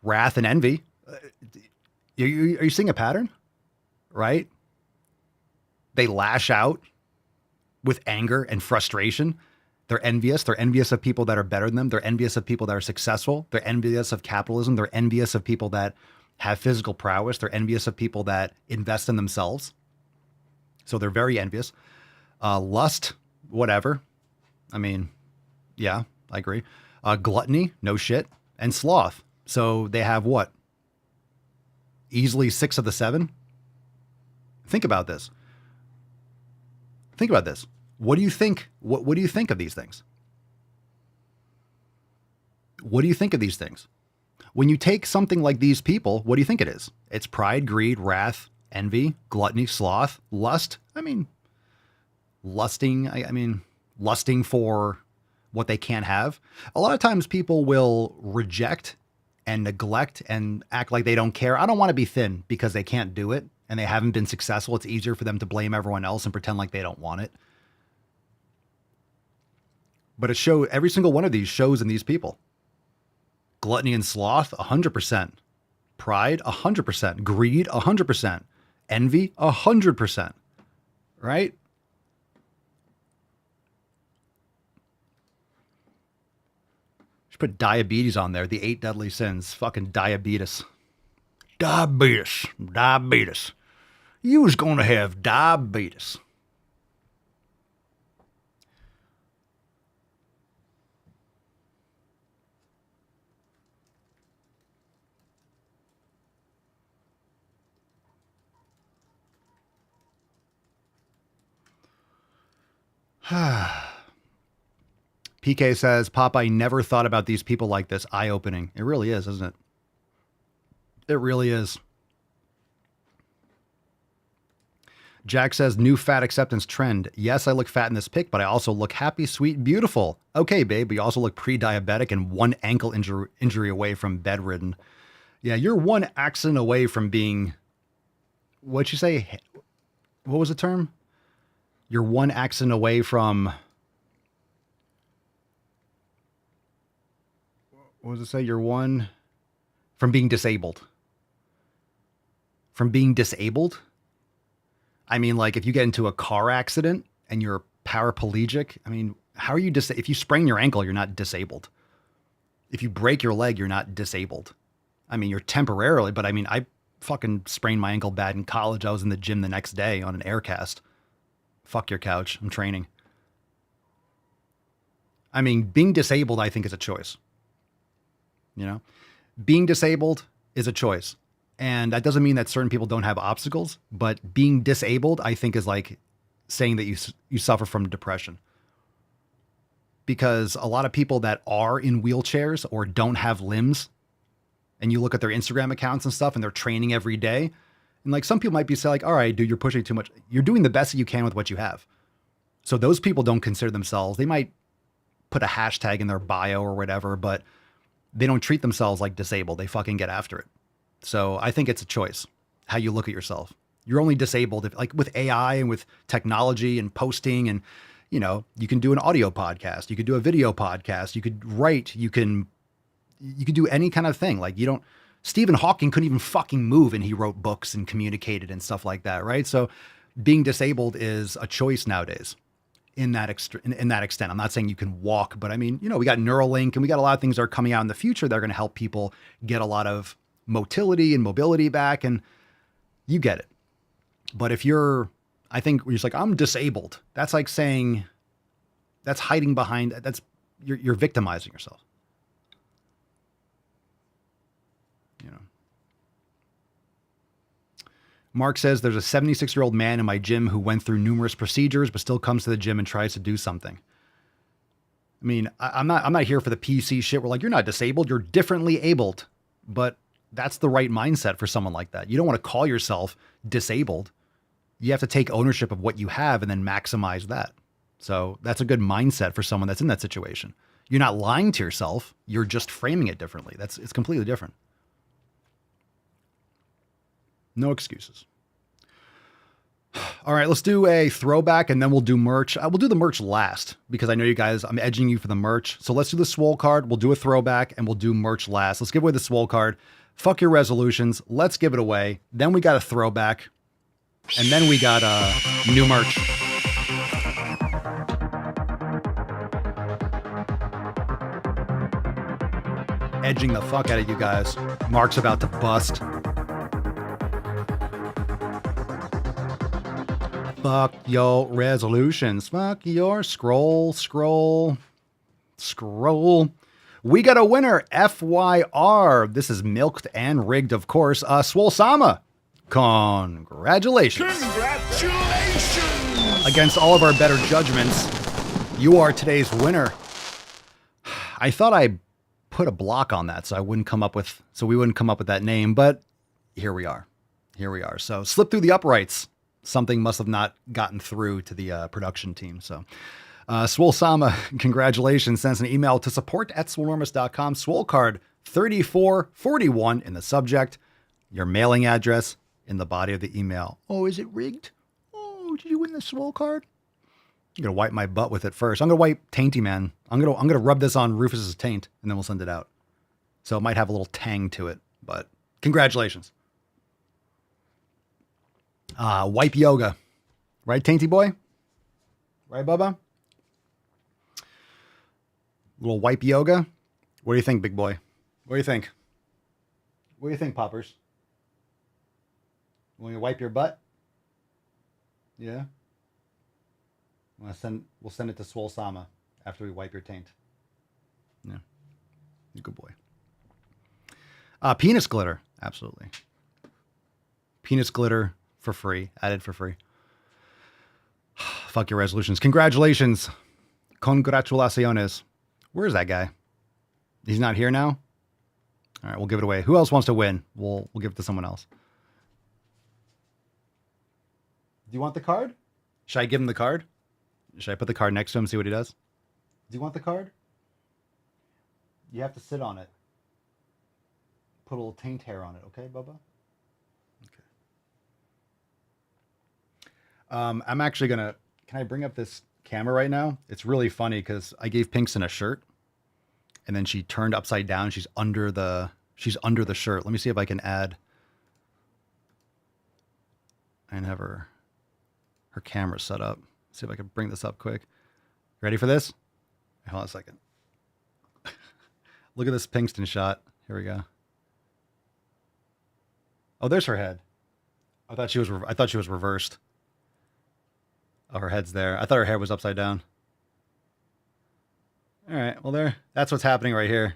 Wrath and envy. Are you seeing a pattern? Right? They lash out with anger and frustration. They're envious. They're envious of people that are better than them. They're envious of people that are successful. They're envious of capitalism. They're envious of people that have physical prowess. They're envious of people that invest in themselves. So they're very envious. Lust, whatever. I mean, yeah, I agree. Gluttony, no shit. And sloth. So they have what? Easily 6 of the 7? Think about this. Think about this. What do you think? What do you think of these things? What do you think of these things? When you take something like these people, what do you think it is? It's pride, greed, wrath, envy, gluttony, sloth, lust. I mean, lusting for what they can't have. A lot of times people will reject and neglect and act like they don't care. I don't want to be thin because they can't do it and they haven't been successful. It's easier for them to blame everyone else and pretend like they don't want it. But every single one of these shows in these people. Gluttony and sloth, 100%. Pride, 100%. Greed, 100%. Envy, 100%. Right? Should put diabetes on there. The 8 deadly sins. Fucking diabetes. Diabetes. You was going to have diabetes. PK says, Pop, I never thought about these people like this. Eye-opening. It really is, isn't it? It really is. Jack says, new fat acceptance trend. Yes, I look fat in this pic, but I also look happy, sweet, beautiful. Okay, babe, but you also look pre-diabetic and 1 ankle injury away from bedridden. Yeah, you're 1 accident away from being... What'd you say? What was the term? You're 1 accident away from... What does it say? You're 1... From being disabled. From being disabled? I mean, like, if you get into a car accident and you're paraplegic, I mean, how are you if you sprain your ankle, you're not disabled. If you break your leg, you're not disabled. I mean, you're temporarily, but I mean, fucking sprained my ankle bad in college. I was in the gym the next day on an air cast. Fuck your couch. I'm training. I mean, being disabled, I think, is a choice. You know, being disabled is a choice. And that doesn't mean that certain people don't have obstacles, but being disabled, I think, is like saying that you suffer from depression. Because a lot of people that are in wheelchairs or don't have limbs, and you look at their Instagram accounts and stuff, and they're training every day, and like some people might be saying, like, all right, dude, you're pushing too much. You're doing the best that you can with what you have. So those people don't consider themselves, they might put a hashtag in their bio or whatever, but they don't treat themselves like disabled. They fucking get after it. So I think it's a choice, how you look at yourself. You're only disabled if, like with AI and with technology and posting, and, you know, you can do an audio podcast, you could do a video podcast, you could write, you can do any kind of thing. Like Stephen Hawking couldn't even fucking move, and he wrote books and communicated and stuff like that, right? So being disabled is a choice nowadays in that extent. I'm not saying you can walk, but I mean, you know, we got Neuralink and we got a lot of things that are coming out in the future that are going to help people get a lot of motility and mobility back, and you get it. But if I think you're just like, I'm disabled, that's like saying, that's hiding behind, you're victimizing yourself. You know. Mark says there's a 76-year-old man in my gym who went through numerous procedures, but still comes to the gym and tries to do something. I mean, I'm not here for the PC shit. We're like, you're not disabled, you're differently abled. But that's the right mindset for someone like that. You don't want to call yourself disabled. You have to take ownership of what you have and then maximize that. So that's a good mindset for someone that's in that situation. You're not lying to yourself. You're just framing it differently. It's completely different. No excuses. All right, let's do a throwback and then we'll do merch. We'll do the merch last because I know you guys, I'm edging you for the merch. So let's do the Swole card. We'll do a throwback and we'll do merch last. Let's give away the Swole card. Fuck your resolutions. Let's give it away. Then we got a throwback. And then we got new merch. Edging the fuck out of you guys. Mark's about to bust. Fuck your resolutions. Fuck your scroll. We got a winner, FYR. This is milked and rigged, of course. Swole Sama. Congratulations. Against all of our better judgments, you are today's winner. I thought I put a block on that so we wouldn't come up with that name, but here we are. So slip through the uprights. Something must have not gotten through to the production team. So Swole Sama, congratulations. Sends an email to support@swolenormous.com. Swole card 3441 in the subject. Your mailing address in the body of the email. Oh, is it rigged? Oh, did you win the Swole card? I'm gonna wipe my butt with it first. I'm gonna wipe Tainty Man. I'm gonna rub this on Rufus's taint, and then we'll send it out. So it might have a little tang to it, but congratulations. Wipe yoga, right, Tainty boy? Right, Bubba? Little wipe yoga. What do you think, big boy? What do you think? What do you think, Poppers? Want me to wipe your butt? Yeah. We'll send it to Swole Sama after we wipe your taint. Yeah. You good boy. Penis glitter. Absolutely. Penis glitter for free. Added for free. Fuck your resolutions. Congratulations. Congratulaciones. Where is that guy? He's not here now? All right, we'll give it away. Who else wants to win? We'll give it to someone else. Do you want the card? Should I give him the card? Should I put the card next to him, see what he does? Do you want the card? You have to sit on it. Put a little taint hair on it, okay, Bubba? Okay. I'm actually gonna, can I bring up this camera right now? It's really funny because I gave Pinkston a shirt and then she turned upside down. She's under the shirt. Let me see if I can add and have her camera set up. See if I can bring this up quick. Ready for this? Hold on a second. Look at this Pinkston shot. Here we go. Oh, there's her head. I thought she was reversed. Oh, her head's there. I thought her hair was upside down. All right, well that's what's happening right here.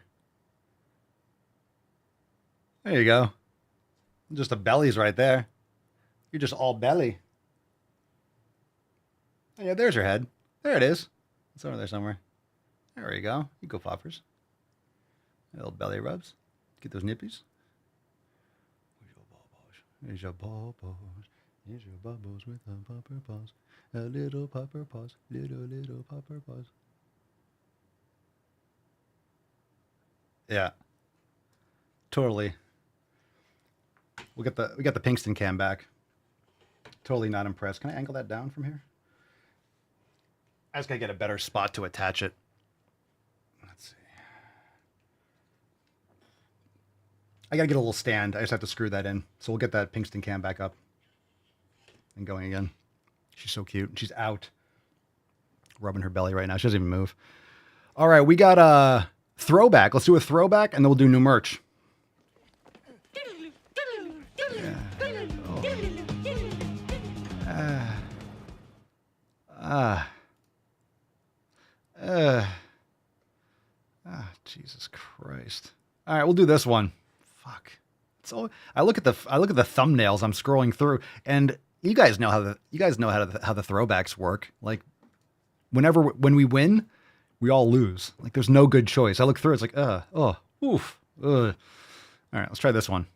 There you go. Just the belly's right there. You're just all belly. Oh, yeah, there's her head. There it is. It's over there somewhere. There we go. You go, poppers. Little belly rubs. Get those nippies. Here's your bubbles. Here's your bubbles with a popper paws. A little popper paws. Little popper paws. Yeah. Totally. We got the Pinkston cam back. Totally not impressed. Can I angle that down from here? I just gotta get a better spot to attach it. Let's see. I gotta get a little stand. I just have to screw that in. So we'll get that Pinkston cam back up and going again. She's so cute. She's out. Rubbing her belly right now. She doesn't even move. All right, we got a throwback. Let's do a throwback and then we'll do new merch. Jesus Christ. All right, we'll do this one. Fuck. So I look at the thumbnails I'm scrolling through, and you guys know how the throwbacks work. Like when we win, we all lose. Like there's no good choice. I look through, it's like oof. All right, let's try this one.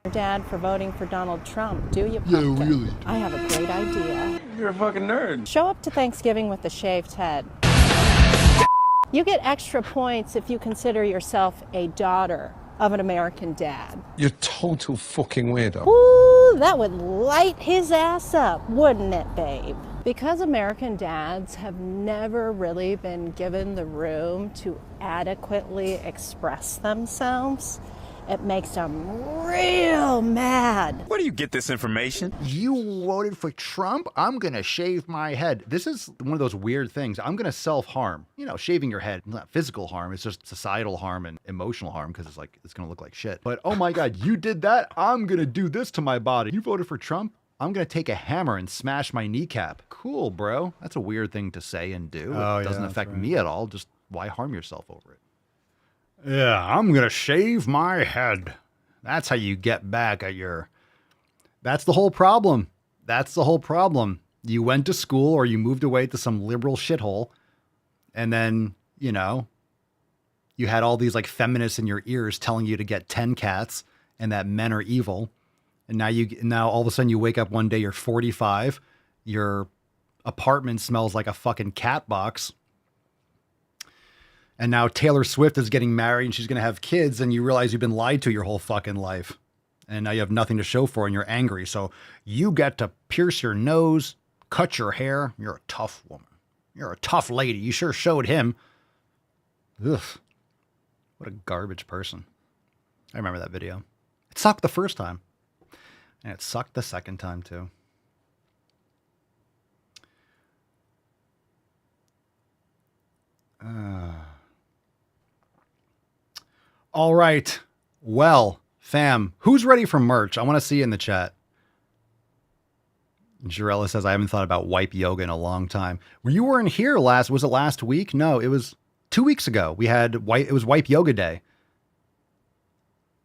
Your dad for voting for Donald Trump, do you? Yeah, really. I have a great idea. You're a fucking nerd. Show up to Thanksgiving with a shaved head. You get extra points if you consider yourself a daughter of an American dad. You're total fucking weirdo. Ooh, that would light his ass up, wouldn't it, babe? Because American dads have never really been given the room to adequately express themselves, it makes them real mad. Where do you get this information? You voted for Trump? I'm going to shave my head. This is one of those weird things. I'm going to self-harm. You know, shaving your head, not physical harm. It's just societal harm and emotional harm because it's going to look like shit. But, oh my God, you did that? I'm going to do this to my body. You voted for Trump? I'm going to take a hammer and smash my kneecap. Cool, bro. That's a weird thing to say and do. It doesn't affect me at all. Just why harm yourself over it? Yeah, I'm going to shave my head. That's how you get back at your... That's the whole problem. That's the whole problem. You went to school or you moved away to some liberal shithole. And then, you know, you had all these like feminists in your ears telling you to get 10 cats and that men are evil. And now all of a sudden you wake up one day, you're 45. Your apartment smells like a fucking cat box. And now Taylor Swift is getting married and she's going to have kids and you realize you've been lied to your whole fucking life. And now you have nothing to show for it and you're angry. So you get to pierce your nose, cut your hair. You're a tough woman. You're a tough lady. You sure showed him. Ugh. What a garbage person. I remember that video. It sucked the first time. And it sucked the second time too. All right. Well, fam, who's ready for merch? I want to see you in the chat. Jarella says, I haven't thought about wipe yoga in a long time. You weren't here was it last week? No, it was 2 weeks ago. It was wipe yoga day.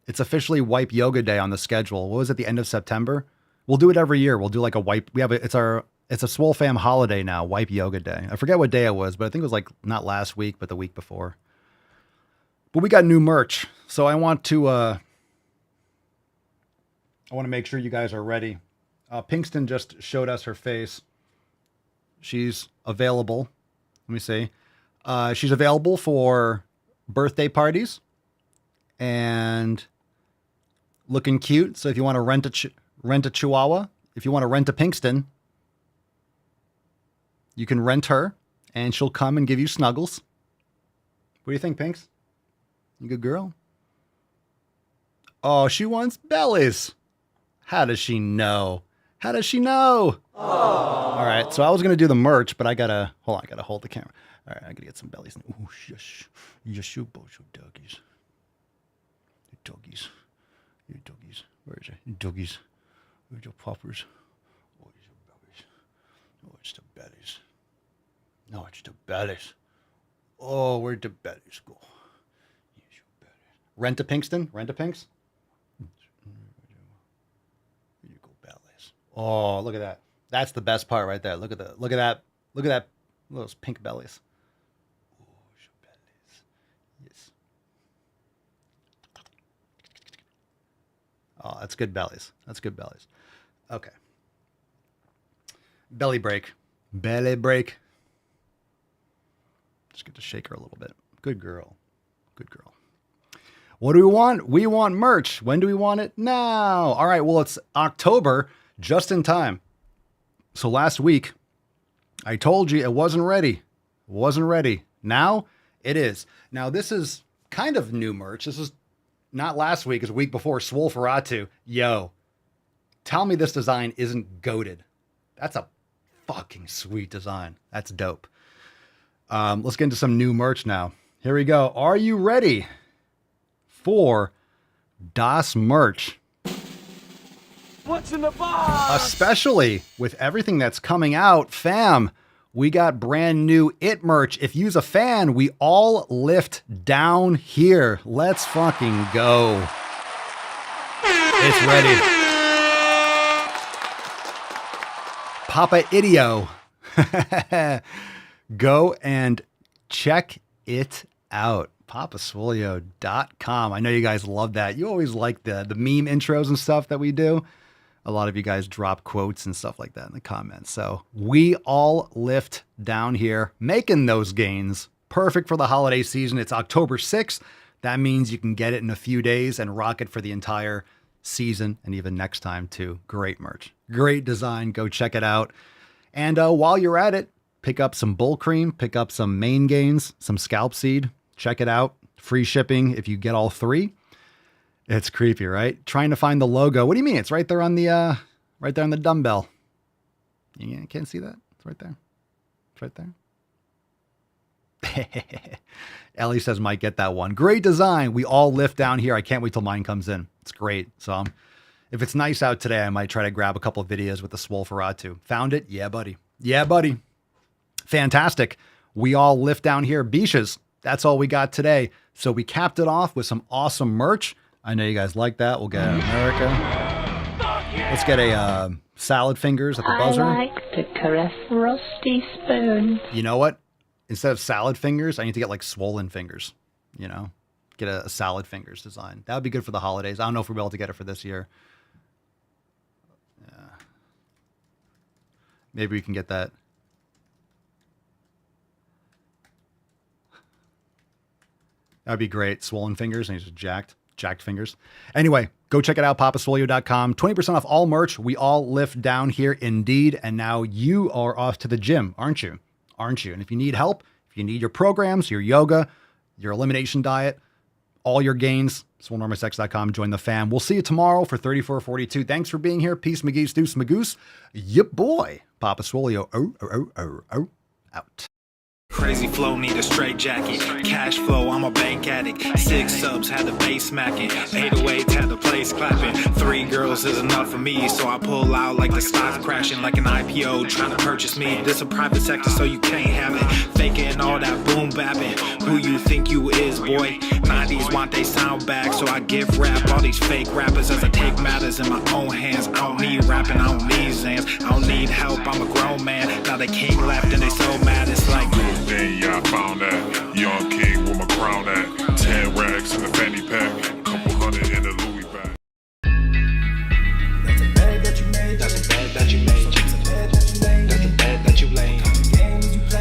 It's officially wipe yoga day on the schedule. What was it, the end of September? We'll do it every year. We'll do like a wipe. It's a Swole fam holiday now, wipe yoga day. I forget what day it was, but I think it was like not last week, but the week before. But we got new merch. So I want to make sure you guys are ready. Pinkston just showed us her face. She's available. Let me see. She's available for birthday parties and looking cute. So if you want to rent a Chihuahua, if you want to rent a Pinkston, you can rent her and she'll come and give you snuggles. What do you think, Pinks? You good girl? Oh, she wants bellies. How does she know? How does she know? Aww. All right, so I was going to do the merch, but I got to hold the camera. All right, I got to get some bellies. Ooh, yes, you both your doggies. Your doggies. You doggies. Where's your doggies? Where's your poppers? Where's your bellies? Oh, it's the bellies. No, it's the bellies. Oh, where'd the bellies go? Here's your bellies. Rent a Pinkston? Rent a Pinks? Here you go, bellies. Oh, look at that. That's the best part right there. Look at that. Look at that. Look at that. Those pink bellies. Oh, your bellies. Yes. Oh, that's good bellies. That's good bellies. Okay. Belly break. Belly break. Just get to shake her a little bit. Good girl. Good girl. What do we want? We want merch. When do we want it? Now. All right. Well, it's October, just in time. So last week, I told you it wasn't ready. It wasn't ready. Now it is. Now this is kind of new merch. This is not last week. It's a week before. Swole Ferratu. Yo, tell me this design isn't goated. That's a fucking sweet design. That's dope. Let's get into some new merch now. Here we go. Are you ready for Das merch? What's in the box? Especially with everything that's coming out, fam, we got brand new It merch. If you's a fan, we all lift down here. Let's fucking go. It's ready. Papa Idio. Go and check it out. papaswolio.com. I know you guys love that. You always like the meme intros and stuff that we do. A lot of you guys drop quotes and stuff like that in the comments. So we all lift down here, making those gains. Perfect for the holiday season. It's October 6th. That means you can get it in a few days and rock it for the entire season and even next time too. Great merch. Great design. Go check it out. And while you're at it, pick up some bull cream, pick up some mane gains, some scalp seed. Check it out. Free shipping if you get all three. It's creepy, right? Trying to find the logo. What do you mean? It's right there on the dumbbell. You can't see that? It's right there. It's right there. Ellie says, might get that one. Great design. We all lift down here. I can't wait till mine comes in. It's great. So if it's nice out today, I might try to grab a couple of videos with the Swole Ferratu. Found it? Yeah, buddy. Yeah, buddy. Fantastic. We all lift down here. Beaches. That's all we got today. So we capped it off with some awesome merch. I know you guys like that. We'll get America. Let's get a salad fingers at the buzzer. I like to caress a rusty spoon. You know what? Instead of salad fingers, I need to get like swollen fingers. You know, get a salad fingers design. That would be good for the holidays. I don't know if we'll be able to get it for this year. Yeah. Maybe we can get that. That'd be great. Swollen fingers and he's just jacked fingers. Anyway, go check it out. papaswolio.com. 20% off all merch. We all lift down here indeed. And now you are off to the gym, aren't you? Aren't you? And if you need help, if you need your programs, your yoga, your elimination diet, all your gains, swolenormousx.com. Join the fam. We'll see you tomorrow for 3442. Thanks for being here. Peace, McGee's, Deuce, Magoose. Yep, boy. Papa Swolio. Out. Crazy flow, need a straight jacket. Cash flow, I'm a bank addict. 6 subs, had the bass smacking. 808s, had the place clapping. 3 girls is enough for me, so I pull out like the stock crashing. Like an IPO, trying to purchase me. This a private sector, so you can't have it. Faking all that boom bapping. Who you think you is, boy? 90s want they sound back, so I give rap all these fake rappers as I take matters in my own hands. I don't need rapping, I don't need Zans. I don't need help, I'm a grown man. Now they king left and they so mad, it's like... Then yeah, I found that young king with my crown at 10 racks in the fanny pack, couple hundred in the Louis bag. That's a bed that you made. That's a bed that you made. That's a bed that you laid.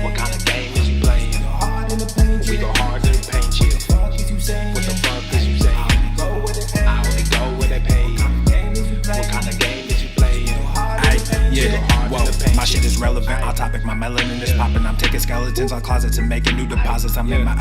What kind of game is you playing? We go hard in the paint, yeah. What the fuck is you saying? I only go where they pay. What kind of game is you playing? Yeah, whoa, my shit is relevant. On topic, my melanin is popping. I'm taking skeletons on closets and making new deposits. I'm in my